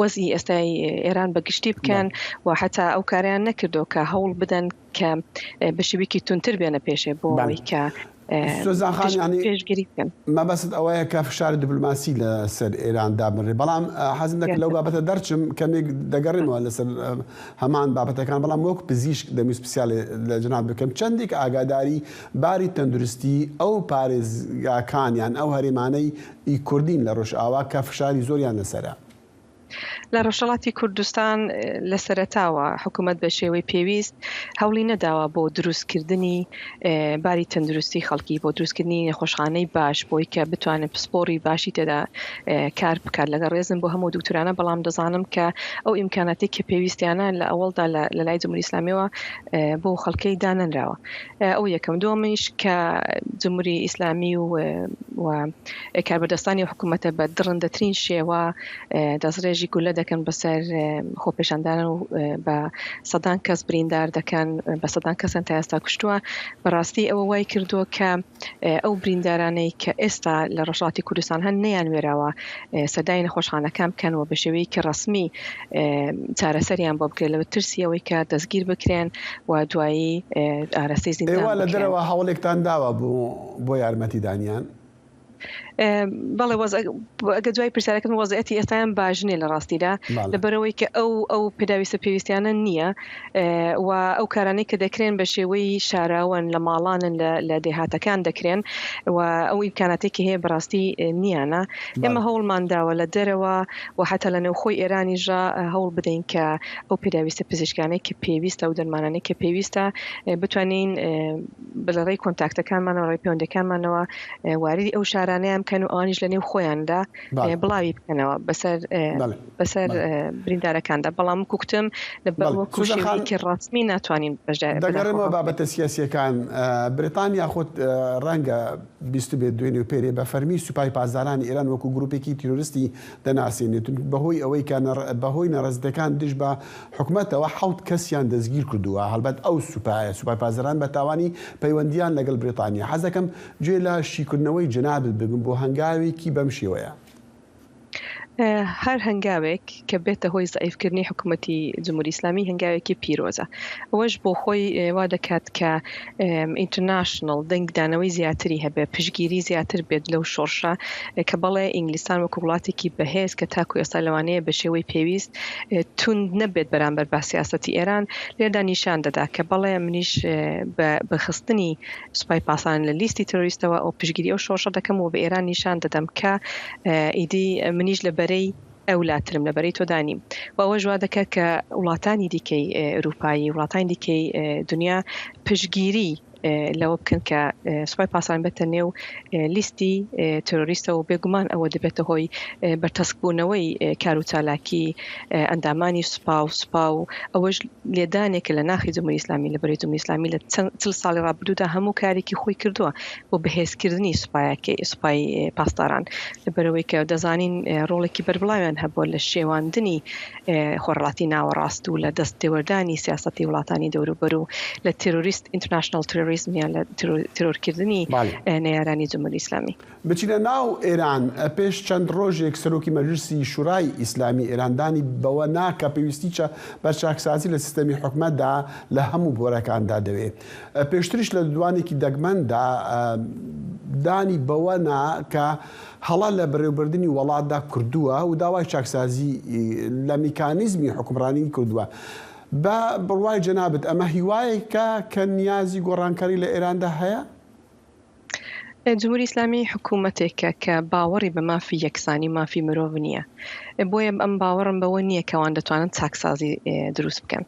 وەزی ئێستای ئێران بەگشتی بکەن و حتا ئەو کاریان نەکردو کە هەوڵ بدەن کە بە شێوەیەکی تونتر بێنە پێشێ بۆ ئەوەی کە پێشگیری بکەن. مەبەست ئەوەیە کە فشاری دیپلۆماسی لەسەر ئێران دابڕێ. بەڵام حەزم دەکرد لەو بابەتە دەرچم کەمێک دەگەڕێمەوە لەسەر هەمان بابەتەکان، بەڵام وەک پزیشک دەمویست پرسیارێ لە جەناب بکەم چەندێک ئاگاداری باری تەندروستی ئەو پارێزگاکانیان ئەو هەرێمانەی کوردین لە ڕۆژئاوا کە فشاری زۆریان لەسەرە. لە ڕۆژهەڵاتی کوردستان لە سەرەتاوە حکوومەت بە شێوەی پێویست هەوڵی نەداوە بۆ دروستکردنی باری تەندروستی خەڵکی، بۆ دروستکردنی نەخۆشخانەی باش بۆی کە بتوانێت پسپۆری باشی تێدا کار بکات. لەگە ڕێزم بۆ هەموو دوکتورانە، بەڵام دەزانم کە ئەو ئیمکاناتی کە پێویستیانە لە ئەوڵدا لە لای جمهوری ئیسلامیەوە بۆ خەڵکەی دانەنراوە. ئەو یەکەم. دووەمیش کە جمهوری ئیسلامی و و کاربەردەستانی حکوومەتە بە درڕندەترین شێوە دەستڕێژی گولە دەکەن بەسەر خۆپێشاندانە و بە سەدان کەس بریندار دەکەن بە سەدان کەسن تا ئێستا کوشتووە بەڕاستی ئەوە وای کردووە کە ئەو بریندارانەی کە ئێستا لە ڕۆژهەڵاتی کوردستان هەن نەیان وێراوە سەدای نەخۆشخانەکان بکەنەوە بە شێوەیە کە ڕەسمی چارەسەریان بۆ بکرێت لەوە ترسی ئەوەی کە دەستگیر بکرێن و دوایی ئارەستەی زیندان ئێوە لە دەرەوە هەوڵێکتان داوە بۆ یارمەتیدانیان بەڵێ ئەگە دوای پرسیارەکەم وەزعەتی ئێستایان باشنێ لە ڕاستیدا لەبەرەوەی کە ئەو پێداویستە پێویستیانە نییە و ئەو کارانەی کە دەکرێن بە شێوەی شاراون لە ماڵانن لە دێهاتەکان دەکرێن و ئەو ئیمکاناتێکی هەیە بەڕاستی نیانە ئێمە هەوڵمان داوە لە دەرەوە و حتا لە نێوخۆی ئێرانیژە هەوڵ بدەین کە ئەو پێداویستە پزیشکانەی کە پێویستە و دەرمانانەی کە پێویستە بتوانین بەڵێ کۆنتاکتەکانمانەوە ڕێی پەیوەندەکانمانەوە واردی ئەو شارانەیان کەن و ئەوانیش لە نێو خۆیاندا بڵاوی بکەنەوە بەسەر بریندارەکاندا بەڵام کوکتم لە بەوەکوشێکی ڕاستمی ناتوانین بەشدار دەگەڕێمەوە بابەتە سیاسیەکان بریتانیا خۆت ڕەنگە بیست بێت دوێنێ و پێرێ بە فەرمی سوپای پازدارانی ئێران وەکو گروپێکی تیرۆریستی دەناسێنێت بەهۆی ئەوەی کە بەهۆی نەڕزدەکان دش بە حکومەتەوە 7 کەسیان دەستگیر کردووە هەڵبەت ئەو سوپای پازداران بە تاوانی پەیوەندیان لەگەڵ بریتانیا حەز دەکەم گوێ لە شیکردنەوەی جنابت بگم بۆ هەنگاوێکی بەم شێوەیە هەر هەنگاوێک کە بێتە هۆی زەعیفکردنی حکوومەتی جمهوری ئیسلامی هەنگاوێکی پیرۆزە ئەوەش بۆ خۆی وا دەکات کە ئینتەرناشنڵ دەنگدانەوەی زیاتری هەبێ پشگیری زیاتر بێت لەو شۆڕشە کە بەڵێ ئینگلیستان وەکو وڵاتێکی بەهێز کە تاکو ئێستا لەوانەیە بە شێوەی پێویست توند نەبێت بەرامبەر با سیاسەتی ئێران لێردا نیشان دەدا کە بەڵێ منیش بە خستنی سوپای پاسان لە لیستی تۆریستەوە ئەو پشگیری ئەو شۆڕشە دەکەم و بە ئێران نیشان دەدەم کە ئیدی منیش لە بەرەی ئەولاترم لەبەرەی تۆدانیم و ئەوە ژوا دەکات کە وڵاتانی دیکەی ئەوروپایی وڵاتانی دیکەی دنیا پشگیری لەوە بکەن کە سوپای پاسان بێتە نێو لیستی تۆریستە و بێگومان ئەوە دەبێتە هۆی بەرتەسکبوونەوەی کار و چالاکی ئەندامانی سوپا و ئەوەش لێدانێکە لە ناخی جمهوری ئیسلامی لە بەرەی جمهوری ئیسلامی لە چل ساڵی ڕابردوودا هەموو کارێکی خۆی کردووە بۆ بەهێزکردنی سوپای پاسداران لەبەرەوەی کە دەزانین ڕۆڵێکی بەربڵاویان هەبووە لە شێواندنی خۆڕڵاتی ناوەڕاست و لە دەست تێوەردانی سیاسەتی وڵاتانی دەوروبەر و لە تێرۆریست ئینتەرناشنڵ تێرۆریزمیان لە تێرۆرکردنی نێرانی جمهوری ئیسلامی بچینە ناو ئێران پێش چەند ڕۆژێک سەرۆکی مەجلیسی شورای ئیسلامی ئێراندانی بەوە ناکە پێویستی بە چاکسازی لە سیستەمی حکومەتدا لە هەموو بۆرەکاندا دەوێت پێشتریش لە دوانێکی دەگمەندا دانی بەوە کە هەڵا لە بەڕێوەبردننی وڵاتدا کردووە و داوای چاکسازی لە میکانیزمی حکومڕانی کردووە بە بڕوای جەنابەت ئەمە هیوایەکە کە نیازی گۆڕانکاری لە ئێراندا هەیە؟ جمهوری ئیسلامی حکوومەتێکە کە باوەڕی بە مافی یەکسانی مافی مرۆڤ نییە بۆیە ئەم باوەڕم بەوە نییە کەوان دەتوانن چاکسازی دروست بکەن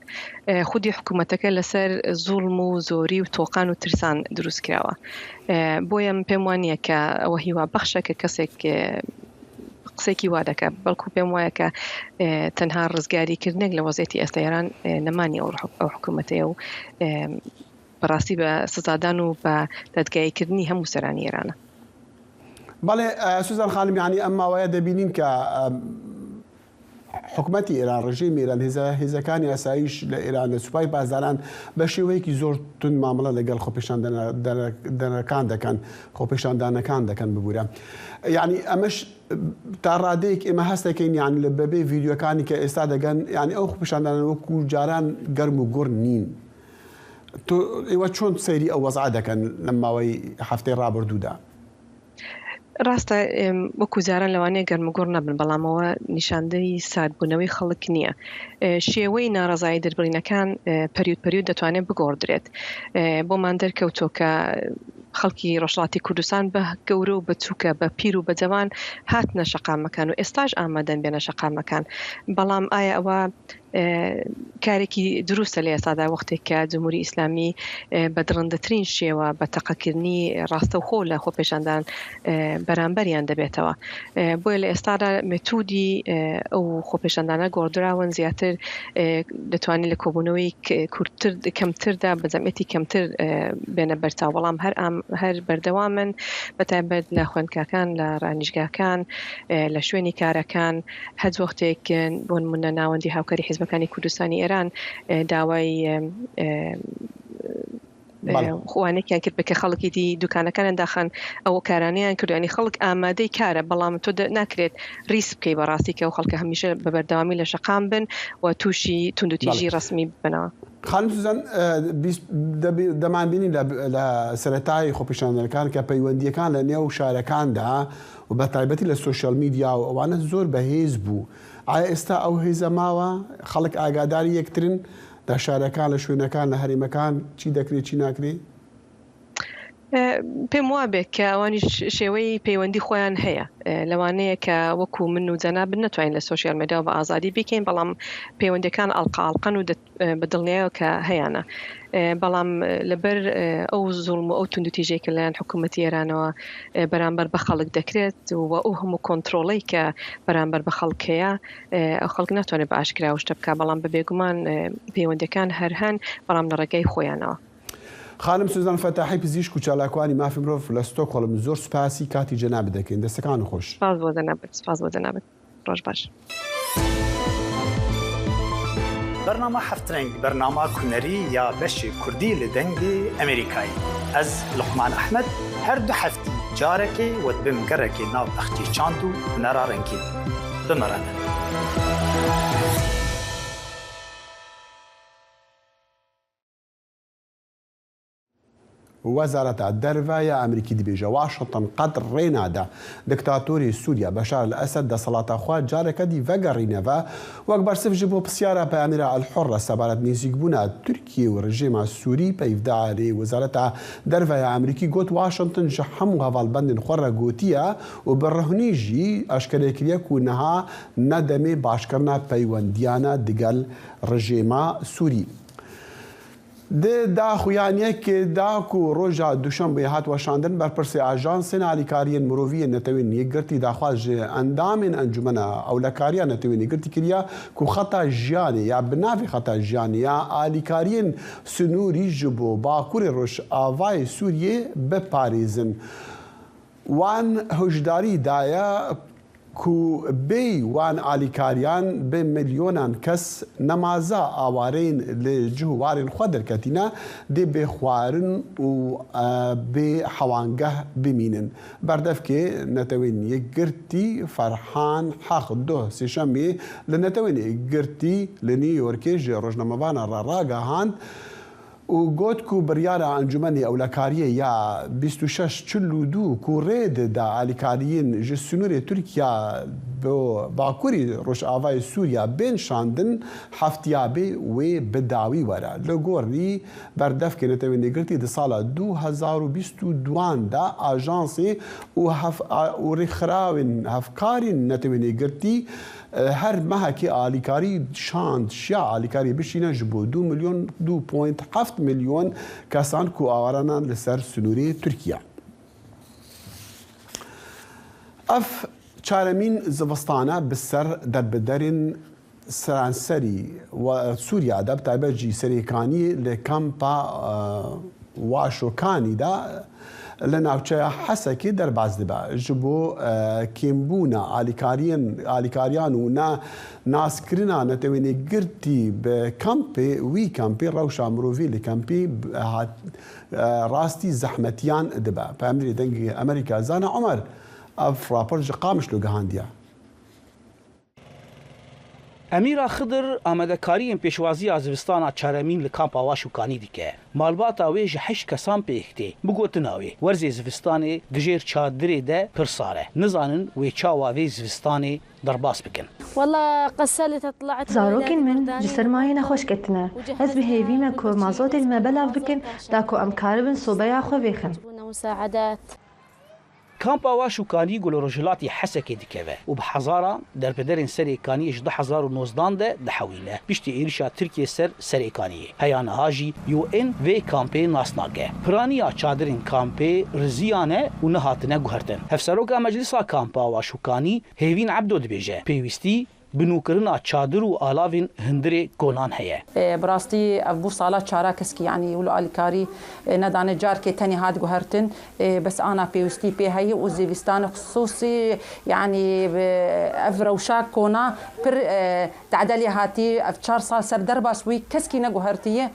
خودی حکوومەتەکە لەسەر زوڵم و زۆری و تۆقان و ترسان دروست کراوە بۆیە پێم وانە کە ئەوە هیوا بەخشە کە کەسێک قسێکی وا دەکە بەڵکو پێم وایە کە تەنها ڕزگاریکردنێک لە وەزێتی ئێستا ئێران نەمانی ئەو حکوومەتەیە و بەڕاستی بە سزادان و بە دەدگاییکردنی هەموو سەرانی ئێرانە. بەڵێ سوزان خانم یعنی ئەم ماوەیە دەبینین کە حکوومەتی ئێران ڕژیمی ئێران هێزەکانی ئاسایش لە ئێران لە سوپای پازداران بە شێوەیەکی زۆر تون مامەڵە لەگەڵ خۆپێشاندانەکان دەکەن خۆپێشاندانەکان دەکەن ببوورە یعنی ئەمەش تا ڕادەیەک ئێمە هەستەکەین یعنی لە بەبێ ڤیددیوەکانی کە ئێستا دەگەن یعنی ئەو خۆپێشاندانە وەکو جاران گەرم و گوڕ نین ئێوە چۆن سەیری ئەو وەزع دەکەن لە ماوەی هەفتەی ڕابردوودا؟ ڕاستە وەکو جاران لەوانەیە گەرمەگۆڕ نەبن بەڵامەوە نیشاندەی سادبوونەوەی خەڵک نییە شێوەی ناڕزایی دەربڕینەکان پەریود دەتوانێت بگۆڕدرێت بۆمان دەرکەوتۆ کە خەڵکی ڕۆژهەڵاتی کوردستان بە گەورە و بەچووکە بە پیر و بە جەوان هاتنە شەقامەکان و ئێستاش ئامادەن بێنە شەقامەکان بەڵام ئایا ئەوە کارێکی دروستە لە ئێستادا وەختێک کە جمهوری ئیسلامی بە درڕندەترین شێوە بە تەقەکردنی ڕاستەوخۆ لە خۆپێشاندان بەرامبەریان دەبێتەوە بۆیە لە ئێستادا مێتودی ئەو خۆپێشاندانە گۆڕدراون زیاتر دەتوانێت لە کۆبوونەوەی کەمتردا بە جەمعێتی کەمتر بێنە بەرچاو بەڵام هەر ئامادە هەر بەردەوامن بەتایبەت لە خوێندکارەکان لە ڕانیژگاکان لە شوێنی کارەکان هەر وەختێک بۆ نمونە ناوەندی هاوکاری حیزبەکانی کوردستانی ئێران داوای خوانێکیان کرد بکە خەڵکی دی دوکانەکان داخن ئەوە کارانیان کردوانی خەڵک ئامادەی کارە بەڵام تۆ ناکرێت ریس بکەی بەڕاستی کە و خەڵکە هەمیشە بە بەردەوامی لە شەقام بن و تووشی توندوتیژی ڕسمی بنەوە. خانم سوزان دەمانبینی لە سەرەتای خۆپیشاندنەکان کە پەیوەندیەکان لە نێو شارەکاندا و بە تایبەتی لە سوشیال میدیا و ئەوانە زۆر بەهێز بوو. ئایا ئێستا ئەو هێزە ماوە خەڵک ئاگاداری یەکترن لە شارەکان لە شوێنەکان لە هەرێمەکان چی دەکرێت چی ناکرێت؟ پێم وابێت کە ئەوانی شێوەی پەیوەندی خۆیان هەیە لەوانەیە کە وەکو من و جەناب نەتوانین لە سوشیال میدیا بە ئازادی بکەین بەڵام پەیوەندەکان ئەڵقاڵقەن و بەدڵنیایەوە کە هەیەە بەڵام لەبەر ئەو زوڵم و ئەو توندوتیژەیە کە لەلایەن حکوومەتی ئێرانەوە بەرامبەر بە خەڵک دەکرێت و ئەو هەموو کۆنتترۆڵی کە بەرامبەر بە خەڵکەیە ئەو خەڵک ناتوانێت بە ئاشکرا و شتە بکە بەڵام بە بێگومان پەیوەندەکان هەرهەن بەڵام لە ڕێگەی خۆیانەوە. خانم سوزان فەتاحی پزیشک و چالاکوانی مافی مرۆڤ لە ستۆکهۆڵم زۆر سوپاسی کاتی جەناب دەکەین دەستەکان خۆش. سپاس بۆ جەنابەت ڕۆژ باش. برنامه هفترنگ برنامه کنری یا بشی کردی لدنگی امریکایی از لقمان احمد هر دو هفتی جارکی و بمگرکی ناو اختی چاندو نرارنگی بمرانه. وەزارەتە دەرڤایە ئەمریکی دەبێژە واشنطن قەت ڕێنادا دکتاتۆری سووریا بەشار الئەسەد دەسەڵاتەخوا جارێکە دی ڤەگەڕینەوە وەک بەرسف ji بۆ پرسیارە پەیامێرە ئەلحوڕە سەبارەت نزیکبوونا تورکیە و ڕژێما سووری پەیفدارێ وەزارەتە دەرڤایە ئەمریکی گوت واشنطن ji هەموو هەڤاڵبەندên xwe re gotiye û bi rihunî jî eşkerekiriye ku niha nedemê başkirina peywendiyana digel rejêma Sûrî. Di daxuyaniyekê da ku roja duşembeyê hat weşandin berpirsê Ajansên Alîkariyên Miroviyên Netewên Yekgirtî daxwaz ji endamên encumena ewlekariya Netewên Yekgirtî kiriye ku xeta jiyanê ya bi navê xeta jiyanê ya alîkariyên sunûrî ji bo Bakurê Rojavayê Sûriyê biparêzin. Wan hişdarî daye ku bê wan alîkariyan bi milyonan kes nemaza awareyên li cihwarên xwe derketîne dê bê xwarin û bê hewangeh bimînin. Berdevkê Netewên Yekgirtî Ferhan Heq duh sêşemê li Netewên Yekgirtî li New Yorkê ji rojnamevana re ragihand û got ku biryara encûmenê ewlekariyê ya 2642 ku rê dida alîkariyên ji sunûrê Tirkiya bo Bakurê Rojavayê Sûriya bên şandin heftiyabê wê bi dawî were. Li gorî berdevkê Netewên Yekgirtî di sala 2022 da ajansê û rêxirawên hevkarên Netewên Yekgirtî her mehekê alîkarî şand şiya alîkariyê bişîne ji bo 2.7 milyon kesan ku awaranan li ser sunûrê Tirkiye. Ev çaremîn zivistana bi ser derbiderên seranserî Sûriya de bi taybet jî serêkaniyê li kampa Waşokanî de li navçeya Hesekê derbas dibe ji bo kêmbûna alîkariyan û naskirina Netewên Yekgirtî bi kampê wî kampê rewşa mirovî li kampê rastî zehmetiyan dibe. Peyamberê dengê Amerîka zana Ömer ev rapor ji Qamişlo gihandiye. Emîra Xidr amadekariyên pêşwaziya zivistana çaremîn li kampa Waşokanî dike. Malbata wê ji 8 kesan pêxtê. Bigotina wê werzê zivistanê dijêr çadırê de pir sar e. Nizanin wê çawa vê zivistanê derbas bikin. Zarokên min ji sermayê xweş ketine. Ez bihêvîme ku mazotên me belav bikin da ku em karibin sobeya xwe vêxin. Kampa Waşokanî gul rojhilatî Hesekê dikeve û bi hezara derpederên serêkaniyê ji 2019 de dihewîne piştî êrişa Tirkiye ser serêkaniyê. Heya niha jî UN vê kampê nas nake. Piraniya çadırên kampê riziyan e û nehatine guhertin. Hevseroka Meclisa Kampa Waşokanî Hêvîn Ebdo dibêje pêwîstî بنوکرنا چادر و آلاوین هندری گولان هەیە. براستی ابو سالا چارا کسکی یعنی ولو الکاری ندانه جار که تنی هاد گوهرتن بس انا پیوستی پی هی و زیوستان خصوصی یعنی افروشا کونا پر تعدلی هاتی اف 4 سال سر درباس وی کسکی نگوهرتیه.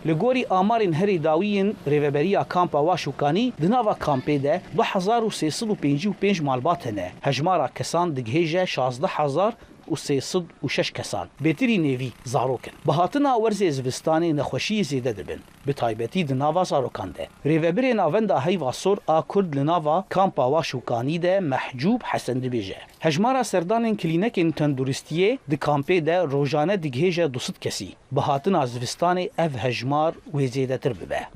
لگوری آمارین هری داویین ریوبریا کامپا واشوکانی دناوا کامپی ده 2355 مالبات هنه. هجمارا کسان دگهیجه 16306 کسان. بهتری نیوی زاروکن. بهاتنا ورز زوستانی نخوشی زیده دبن. به تایبتی دناوا زاروکان ده. ریوبری ناوندا هیوا سور آکرد لناوا کامپا واشوکانی ده محجوب حسن دبیجه. هجمارا سردان کلینکین تندورستیه د کامپی ده روزانه دگهیجه 200 کسی. بهاتنا زوستانی اف هجمار و زیده تر ببه.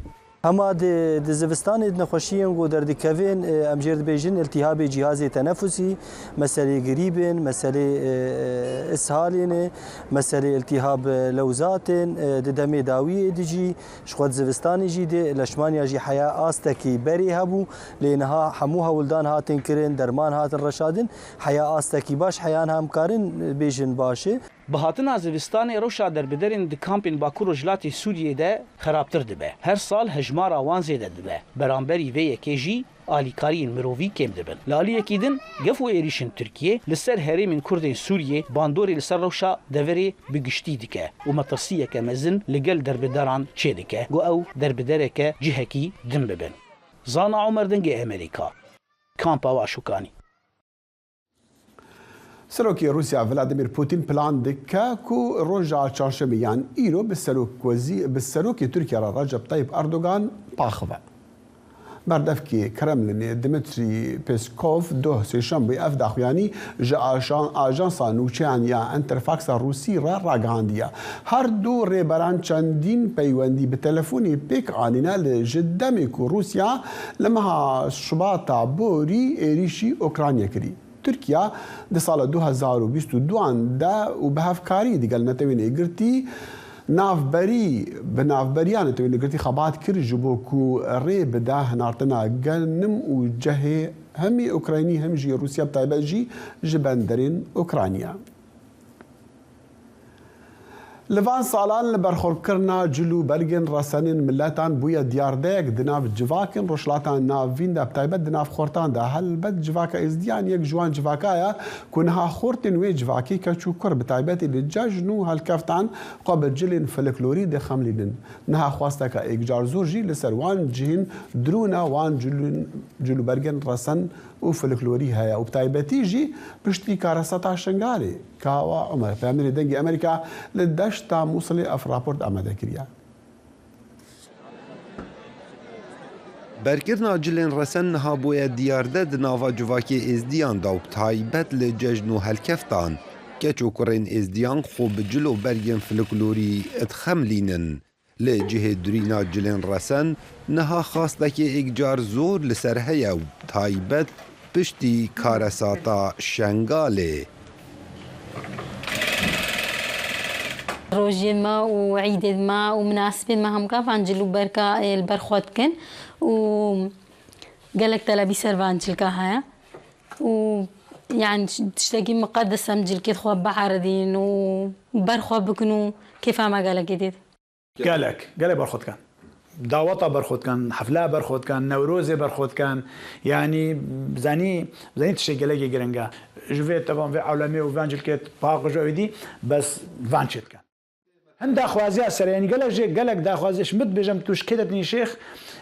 هما د زوستان نخوشیان و در دکوین امجرد بیجن التهاب جهاز تنفسی مسئله گریبن مسئله اسهالین مسئله التهاب لوزاتن دم داوی دیجی شخوت زوستانی جی ده لشمانیا جی حیا آستکی بری هبو لینها هموها ولدان هاتن کرن درمان هاتن رشادن حیا آستکی باش حیان هم کارن بیجن باشه. بهاتنا زوستان روشا در بدرین د کامپین باکو رجلاتی سوریه ده خرابتر دبه. هر سال هجمار آوان زیده دبه. برانبری وی یکیجی آلیکارین مروی کم دبن. لالی یکیدن گفو ایریشن ترکیه لسر هرمین کردین سوریه باندوری لسر روشا دوری بگشتی دکه و مطرسیه که مزن لگل در بدران چه دکه گو او در بدره که جهکی دم ببن. زانا عمر دنگ امریکا کامپا واشوکانی. سروکی روسیا ولادیمیر پوتین پلان دکه کو روزا چهارشنبه ایرو به سروکی ترکیه را رجب طیب اردوغان پاخوه. بردفکی کرملین دمیتری پیسکوف دو سهشنبه اف داخویانی جا آژانسا نوچهانیا انترفاکس روسی را راگهاندیه. هر دو ریبران چندین پیوندی به تلفونی پیک آنینا لجدمی کو روسیا لمها شباطا بوری ایریشی اوکرانیا کری. ترکیا در سال 2022 دا و به هفکاری دیگر نتوین اگرتی به نافبریان نتوین اگرتی خبات کر جبو کو ری بده هنارتنا گنم و جه همی اوکراینی هم جی روسیا بتایبه جی جبندرین اوکرانیا. لوان سالان لبرخورکرنا جلو برگن رسانین ملتان بویا دیاردک دناف جواکن روشلاتان ناوین دا بتایبت دناف خورتان دا هل بد جواکا ازدیان یک جوان جواکایا کنها خورتن وی جواکی کچو کر بتایبتی لجاجنو هل کفتان قابل جلین فلکلوری ده خملینن نها خواستا که ایک جارزور جی لسر وان جهین درونا وان جلو برگن رسان و فلکلوری هیا و بتایبتی جی پشتی کارساتا شنگاری کاوا عمر پیامنی دنگی امریکا لدشتا موصلی اف راپورت آماده کریا. برکرنا جلین رسن نها بویا دیارده دناوا جواکی ازدیان دا و بتایبت لججنو هلکفتان کچو کرین ازدیان خوب جلو برگن فلکلوری اتخملینن لجه درینا جلین رسن نها خواسته که ایک جار زور لسر هیا و تایبت پشتی کارساتا شنگاله. روجي ما وعيد ما ومناسبة ما هم كاف عنجلو بركة البرخوت كن و قالك تلابي سرفانجل كاها و يعني تشتاقي مقدسة مجل كيد خواب بحاردين وبرخواب بكنو كيف ما قالك جديد قالك برخوت كان دعوتا برخوت كان حفلة برخوت كان نوروز برخوت كان يعني زاني تشتاقي لقي جرنجا جوفيت طبعا في عالمي وفانجل كيد باق جويدي بس فانشت كان هند اخوازي اسر يعني قالك دا اخوازيش مد بجم توش كدتني شيخ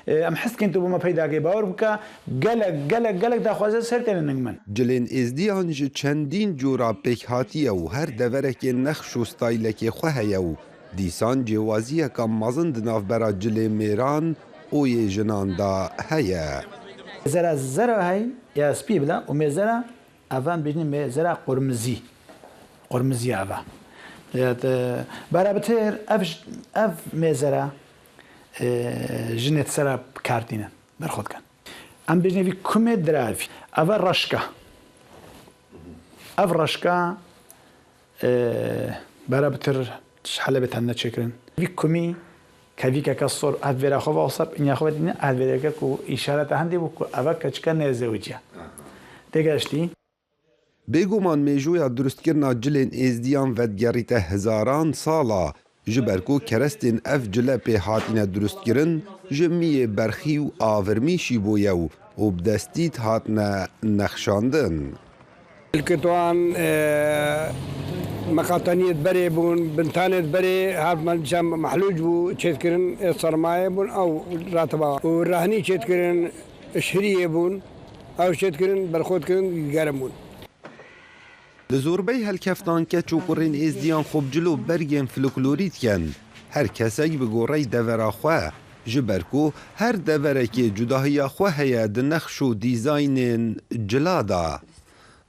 ام حس كنت بما پیدا کی باور بك قالك دا اخوازي سرتن نگمن جلين ازديان ج چندين جورا پک هاتي او هر دورك نخش و ستایلك خوهيو دیسان جوازی کم مازند ناف برا جل میران او ی جنان دا هيا زرا هاي يا سبيبلا ومزرا افان بيجني مزرا قرمزي افا برابتر اف مزرا جنت سرا كارتينا برخود كان ام بيجني في كومي درافي افا رشكا برابتر شحال بتعنا تشكرن في كومي كافيكا كسر افيرا خو وصب ان ياخذ افيرا كو اشاره عندي بكو افا كشكن زوجيا تيجاشتي بێگومان مێژوویا دروستکردنا جلên êzdiyan vedgerîte hezaran sala ji ber ku kerestên ev cile pê hatine drustkirin ji miyê berxî û avirmî şî bûye û bi destî hatine nexşandin. الكتوان مقاطنية بري بون بنتانة بري هاد جام محلوج بو تشتكرن صرماية بون أو راتبا والرهني تشتكرن شهرية بون أو تشتكرن برخود كرن جارمون. لزوربەی هەلکەفتان کەچ و کوڕین ئێزدیان خۆبجل و بەرگێن فلکلۆریتکەن هەر کەسێک bi گۆڕەی devera xwe ji ber ku her deverekê cudahiya xwe heye di nexş û dîzaynên cila da.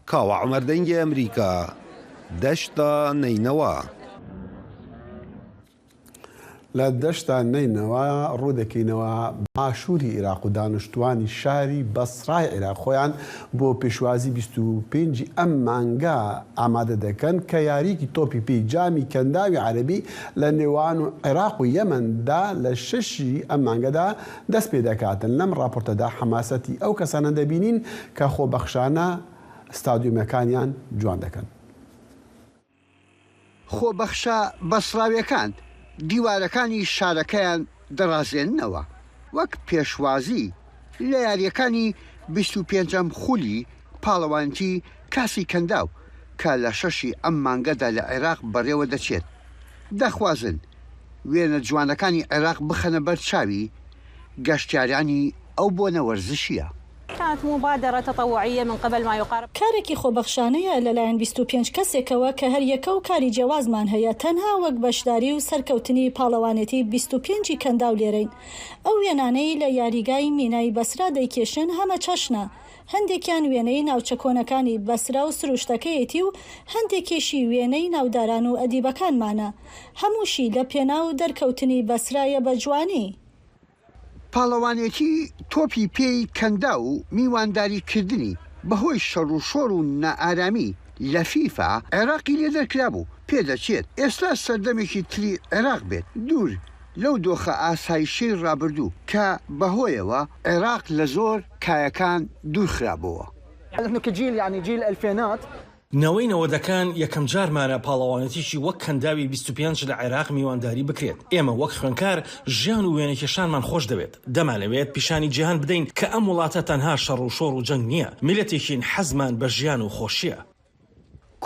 Kawa Umer dengê Amerîka deşta Neynewa. لە دەشتا نینەوە ڕوودەکەینەوە باشووری عێراق و دانیشتوانی شاری بەسڕای عێراق خۆیان بۆ پێشوازی 25 ئەم مانگا ئامادە دەکەن کە یاریکی تۆپی پێی جامی کەنداوی عەرەبی لە نێوان و عێراق و یەمەندا لە 6 ئەم مانگەدا دەست پێ دەکاتن. لەم راپۆرتەدا حەماسەتی ئەو کەسانە دەبینین کە خۆبەخشانە ستادیومەکانیان جوان دەکەن. خۆبەخشە بەسڕاویەکان دیوارەکانی شارەکەیان دەڕازێننەوە وەک پێشوازی لە یاریەکانی 25ەم خولی پاڵەوانتی کاسی کەنداو کە لە 6 ئەم مانگەدا لە عێراق بەڕێوە دەچێت. دەخوازن وێنە جوانەکانی عێراق بخەنە بەر چاوی گەشتیارانی ئەو بۆنە وەرزشیە. كانت مبادرة تطوعية من قبل ما يقارب کارێکی خۆبەخشانەیە لەلایەن 25 کەسێکەوە کە هەریەکە و کاری جیاوازمان هەیە تەنها وەک بەشداری و سەرکەوتنی پاڵەوانێتی 25 کەنداو لێرەین. ئەو وێنانەی لە یاریگای مینای بەسرا دەیکێشن هەمە چەشنە. هەندێکیان وێنەی ناوچە کۆنەکانی بەسرا و سروشتەکەیەتی و هەندێکێشی وێنەی ناوداران و ئەدیبەکانمانە. هەمووشی لە پێناو دەرکەوتنی بەسرایە بە جوانی. پاڵەوانێتی تۆپی پێی کەندا و میوانداریکردنی بەهۆی شەڕ و شۆڕ و نائارامی لە فیفا عێراقی لێ دەرکرا بوو. پێدەچێت ئێستا سەردەمێکی تری عێراق بێت دوور لەو دۆخە ئاسایشەی ڕابردوو کە بەهۆیەوە عێراق لە زۆر کایەکان دوورخرابەوە. نەوەی نەوەدەکان یەکەم جارمانە پاڵەوانەتیشی وەک کەنداوی 25 لە عێراق میوانداری بکرێت. ئێمە وەک خوێنکار ژیان و وێنەکێشانمان خۆش دەوێت. دەمانەوێت پیشانی جیهان بدەین کە ئەم وڵاتە تەنها شەڕ و شۆڕ و جەنگ نییە. میلەتێکین حەزمان بە ژیان و خۆشیە.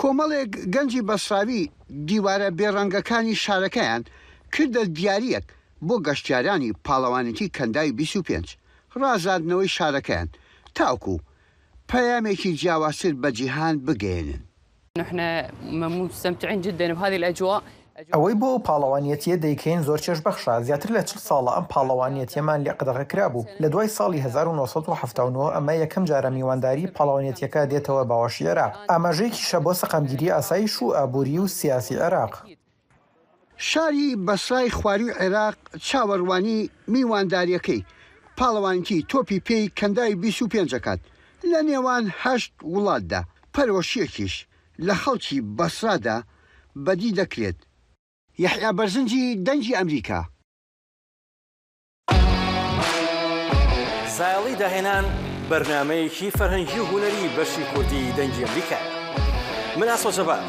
کۆمەڵێک گەنجی بەسراوی دیوارە بێڕەنگەکانی شارەکەیان کردە دیاریەک بۆ گەشتیارانی پاڵەوانێتی کەنداوی 25 ڕازاندنەوەی شارەکەیان تاوکو پەیامێکی جیاوازتر بە جیهان بگەێنن. نحن مستمتعين جدا بهذه الأجواء. ئەوەی بۆ پاڵەوانیەتیە دەیکەین زۆر چێژبەخشە. زیاتر لە 40 ساڵە ئەم پاڵەوانیەتیەمان لێ قەدەغە کرابوو. لە دوای ساڵی 1970 ئەمە یەکەم جارە میوانداری پاڵەوانیەتیەکە دێتەوە باوەشی عێراق. ئاماژەیەکیشە بۆ سەقامگیری ئاسایش و ئابووری و سیاسی عێراق. شاری بەسرای خواروی عێراق چاوەڕوانی میوانداریەکەی پاڵەوانیتی تۆپی پێی کەنداوی 25 کات لە نێوان 8 وڵاتدا پەرۆشیەکیش لە خەڵکی بەسرادا بەدی دەکرێت. یەحیا بەرزنجی دەنگی ئەمریکا. ساڵی داهێنان بەرنامەیەکی فەرهەنگی و هونەری بەشی کوردی دەنگی ئەمریکا. من ئاسۆ جەبار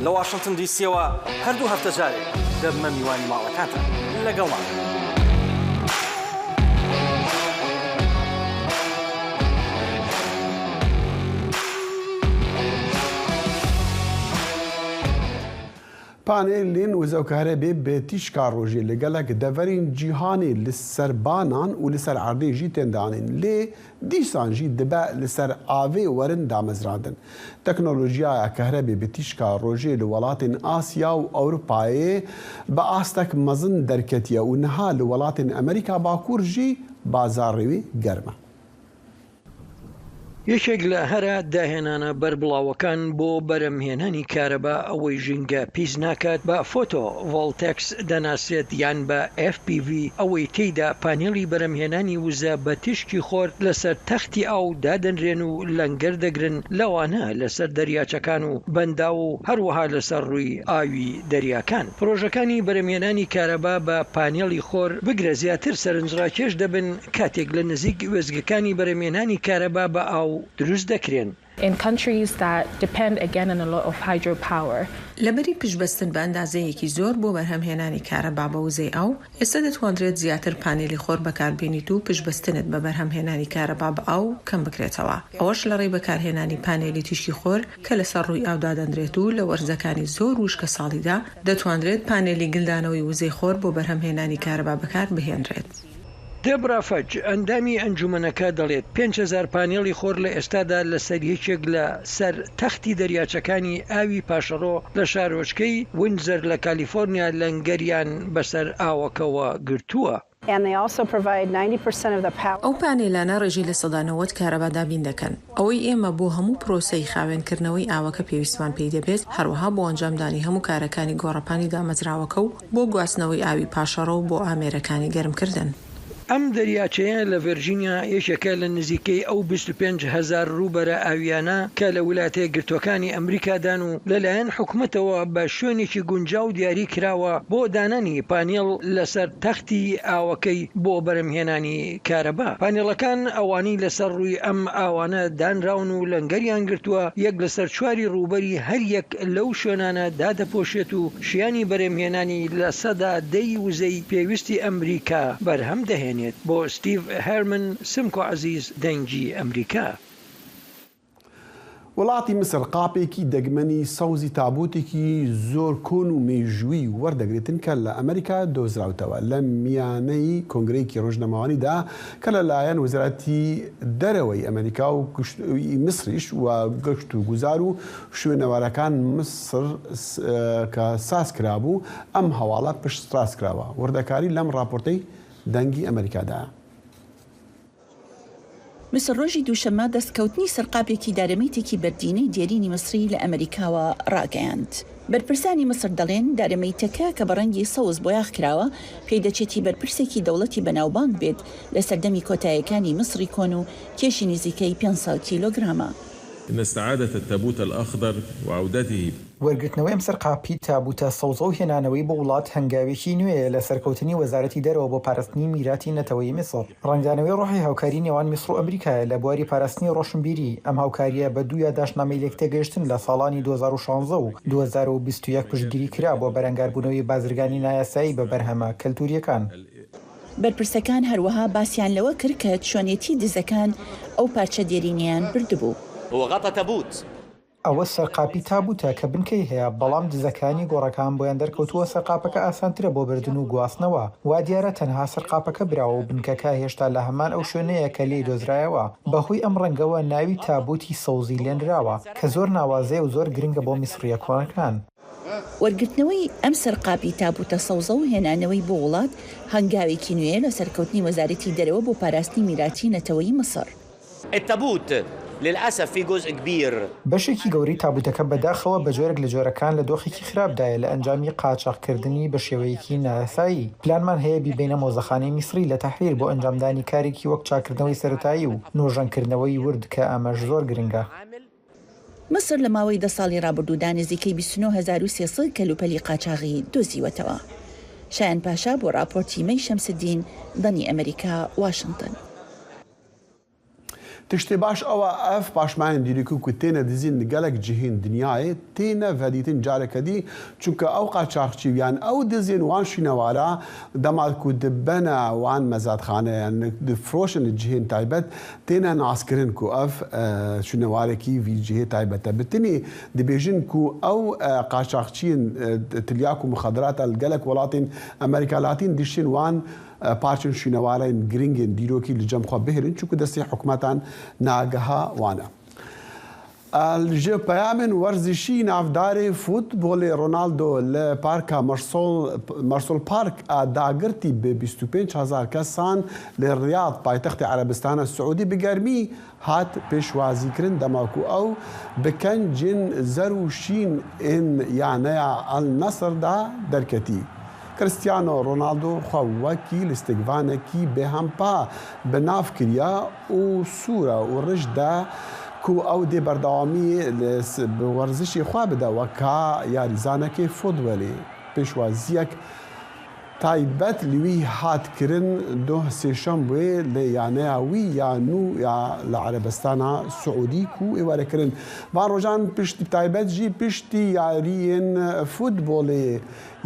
لە واشنگتن دیسیەوە هەردوو هەفتە جارێک دەبمە میوانی ماڵەکانتە لەگەڵمان. پانێلین وزەوکارە بێ بێتیشکا ڕۆژێ لەگەلک دەڤەرین جیهانی لەسەر بانان و لەسەر عردێژی تێندانین لێ دیسانژی دەبە لەسەر ئاوێ وەرن دامەزراندن. تەکنۆلۆژیایە کەهرە بێ بێتیشکا ڕۆژێ لە وڵاتین ئاسیا و ئەوروپایێ بە ئاستەک مەزن دەرکەتیە و نەها لە وڵاتین ئەمریکا باکوورژی بازاڕێوی گەرمە. یەکێک لە هەرە داهێنانە بەربڵاوەکان بۆ بەرەمهێنانی کارەبا ئەوەی ژینگە پیس ناکات بە فۆتۆ ڤۆڵتێکس دەناسێت یان بە FPV ئەوەی تێیدا پانێڵی بەرەمهێنانی وزە بە تیشکی خۆرد لەسەر تەختی ئاو دادەنرێن و لەنگەر دەگرن لەوانە لەسەر دەریاچەکان و بەندا و هەروەها لەسەر ڕووی ئاوی دەریاکان. پرۆژەکانی بەرەمهێنانی کارەبا بە پانێڵی خۆر بگرە زیاتر سەرنجڕاکێش دەبن کاتێک لە نزیک وێزگەکانی بەرەمهێنانی کارەبا بە ئاو دروست دەکرێن. in countries that depend again on a lot of hydropower. لەبەری پشبەستن بە ئەندازەیەکی زۆر بۆ بەرهەمهێنانی کارەبا بە وزەی ئاو، ئێستا دەتوانرێت زیاتر پانێلی خۆر بەکاربێنیت و پشبەستنت بە بەرهەمهێنانی کارەبا بە ئاو کەم بکرێتەوە. ئەوەش لە ڕێی بەکارهێنانی پانێلی تیشکی خۆر کە لەسەر ڕووی ئاودا دەنرێت و لە وەرزەکانی زۆر وشکە ساڵیدا دەتوانرێت پانێلی گلدانەوەی وزەی خۆر بۆ بەرهەمهێنانی کارەبا بەکار بهێنرێت. دێبرا فەج ئەندامی ئەنجومەنەکە دەڵێت 5,000 پانێڵی خۆر لە ئێستادا لەسەر یەکێک لە سەر تەختی دەریاچەکانی ئاوی پاشەڕۆ لە شارۆچکەی وینزەر لە کالیفۆرنیا لەنگەریان بەسەر ئاوەکەوە گرتووە. ئەو پانێلانە ڕێژی لە 90% کارەبا دابین دەکەن. ئەوەی ئێمە بۆ هەموو پرۆسەی خاوێنکردنەوەی ئاوەکە پێویستمان پێی دەبێت، هەروەها بۆ ئەنجامدانی هەموو کارەکانی گۆڕەپانی دامەزراوەکە و بۆ گواستنەوەی ئاوی پاشەڕۆ و بۆ ئامێرەکانی گەرمکردن. ئەم دەریاچەیە لە ڤێرجینیا یەکێکە لە نزیکەی ئەو 25,000 ڕووبەرە ئاویانە کە لە ویلایەتە گرتوەکانی ئەمریکادان و لەلایەن حکوومەتەوە بە شوێنێکی گونجاو دیاری کراوە بۆ دانانی پانێڵ لەسەر تەختی ئاوەکەی بۆ بەرهەمهێنانی کارەبا. پانێڵەکان ئەوانی لەسەر ڕووی ئەم ئاوانە دانراون و لەنگەریان گرتووە، یەک لەسەر چواری ڕووبەری هەر یەک لەو شوێنانە دادەپۆشێت و شیانی بەرهەمهێنانی لە سەدا 10 وزەی پێویستی ئەمریکا بەرهەم دەهێنێت. بۆ ستیڤ هەرمن سمکۆ عزیز دەنگی ئەمریکا. وڵاتی مسر قاپێکی دەگمەنی سەوزی تابوتێکی زۆر کۆن و مێژووی وەردەگرێتن کە لە ئەمریکا دۆزراوتەوە لە میانەی کۆنگرەیەکی ڕۆژنەماوانیدا کە لەلایەن وەزارەتی دەرەوەی ئەمریکا و مسریش و گەشت و گوزار و شوێنەوارەکان مسر کە ساز کرابوو ئەم هەواڵە پشت ڕاست کراوە. وردەکاری لەم راپۆرتەی دەنگی ئەمریکادا. مسر ڕۆژی دووشەممە دەستکەوتنی سەرقاپێکی دارەمەیتێکی بەردینەی دێرینی مسری لە ئەمریکاوە ڕاگەیاند. بەرپرسانی مسر دەڵێن دارەمەیتەکە کە بە ڕەنگی سەوز بۆیاغ کراوە پێی دەچێتی بەرپرسێکی دەوڵەتی بەناوبانگ بێت لە سەردەمی کۆتاییەکانی مسری کۆن و کێشی نزیکەی 500 کیلۆگرامە. إن استعادة التابوت الأخضر وعودته وەرگرتنەوەی ئەم سەرقاپی تابوتە سەوزە و هێنانەوەی بۆ وڵات هەنگاوێکی نوێیە لە سەرکەوتنی وەزارەتی دەرەوە بۆ پاراستنی میراتی نەتەوەی میسر. ڕنگدانەوەی ڕۆحی هاوکاری نێوان میسر و ئەمریکایە لە بواری پاراستنی ڕۆشنبیری. ئەم هاوکاریە بە دوو یادداشتنامەی لێک تێگەیشتن لە ساڵانی 2016 و 2021 پشتگیری کرا بۆ بەرەنگاربوونەوەی بازرگانی نایاسایی بە بەرهەمە کەلتوریەکان. بەرپرسەکان هەروەها باسییان لەوە کرد کە چۆنێتی دزەکان ئەو پارچە دێرینیان بردبوو. وغطى تابوت ئەوە سەرقاپی تابوتە کە بنکەی هەیە، بەڵام دزەکانی گۆڕەکان بۆیان دەرکەوتووە سەرقاپەکە ئاسانترە بۆ بردن و گواستنەوە. وا دیارە تەنها سەرقاپەکە براوە و بنکەکە هێشتا لە هەمان ئەو شوێنەیە کە لێی دۆزرایەوە. بەهۆی ئەم ڕەنگەوە ناوی تابوتی سەوزی لێنراوە کە زۆر ناوازەیە و زۆر گرنگە بۆ میسریە کۆنەکان. وەرگرتنەوەی ئەم سەرقاپی تابوتە سەوزە و هێنانەوەی بۆ وڵات هەنگاوێکی نوێ لە سەرکەوتنی وەزارەتی دەرەوە بۆ پاراستنی میراتی نەتەوەی مسر. التابوت للأسف في جزء كبير بەشێکی گەوری تابوتەکە بەداخەوە بە جۆرێک لە جۆرەکان لە دۆخێکی خراپدایە لە ئەنجامی قاچاقکردنی بە شێوەیەکی نایاسایی. پلانمان هەیە بیبینە مۆزەخانەی میسری لە تەحریر بۆ ئەنجامدانی کارێکی وەک چاکردنەوەی سەرەتایی و نۆژەنکردنەوەی ورد کە ئەمەش زۆر گرنگە. مسر لە ماوەی 10 ساڵی ڕابردوودا نزیکەی 29,300 کەلوپەلی قاچاغی دۆزیوەتەوە. شایان پاشا بۆ راپۆرتی مەی شەمسدین دەنی ئەمریکا واشنگتن. تشتێ باش ئەوە ئەف پاشمایان دیریکو و تێنە دزین گەلک جیهین دنیاە تێنە ڤەدیتن جارێکەدی چونکە ئەو قاچاقچیویان ئەو دزین وان شینەوارە دەمات و دبەنە وان مەزادخانەیان فرۆشن جیهین تایبەت تێنە ناسکردن و ئەف شینەوارێکی ویجیهێ تایبەتە بتنی دەبێژن و ئەو قاچاقچین تلیاک و مخدراتە گەلک وڵاتین ئەمریکالاتین دیشین وان پارچن شینەوارەین گرنگن دیرۆکی لە جەمخوا بهێرن چونکە دەستی حکومەتان ناگەها وانە. الجێ پەیامن وەرزشی ناودارێ فوتبۆڵی ڕۆناڵدۆ لە پارکە مەرسۆل پارک داگرتی بە 25,000 کەسان لە ڕیاض پایتەختی عەرەبستانە سعودی بگەرمی هات پێشوازیکردن دەماکو ئەو بکەنجین زەر و شین ئین یانەیە ئەلنەسردا دەرکەتی. کریستیانۆ ڕۆناڵدۆ خوا وەکی لەستێکڤانێکی بێهەمپا بەناف کردیا و سوورە و ڕژدا کو ئەو دێ بەردەوامی وەرزشی خوا بدەوە کا یاریزانەکەی فۆتبۆلی پێشوازیەک تایبەت لوی هاتکردن دۆ سێشەمبێ لە یانەیەوی یانوو یا لە عەرەبستانە سعودی و ئێوارەکردن با ڕۆژان پشتی تایبەت ژی پشتی یاریên فوتبۆڵێ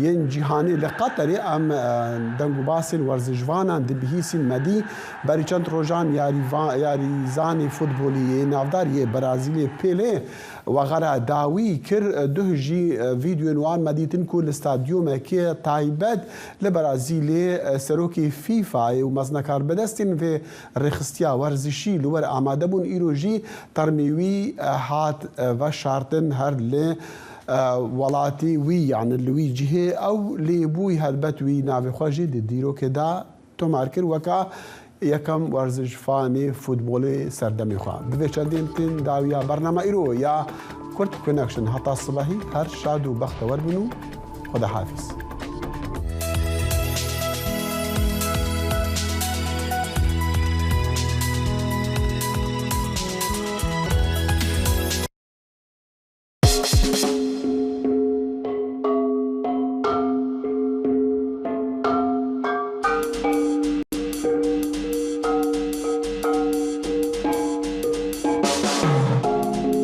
یەن جیهانی لە قەتەرێ ئەم دەنگ و باسên وەرزشڤانان dibihîsîn medî berî çend rojan yarizanê futbolî navdariyê Brazîlê Pêlê وغرا داوی کرد دوه جی ویدیو نوان مدیتن کو لستادیومکی تایبەت لە بەرازیلێ سەرۆکی فیفای و مەزنەکار بەدەستین vê ڕێخستیا وەرزشی لەوەر ئامادەبوون ئیرۆژی تەرمێوی هات veşartin her lê وڵاتی وی یان لوی جihê ew lêbûyî helbet wî navê xwe jî di dîrokê da tomar kir weka یەکەم وەرزشفانی فوتبۆلی سەردەمی خوا بوێ چەندین تین داویە بەرنامە ئیرۆ یا کورد کنەکشن هەتا سبەهی هەر شاد و بەختەوەر بن و خودەحافیز.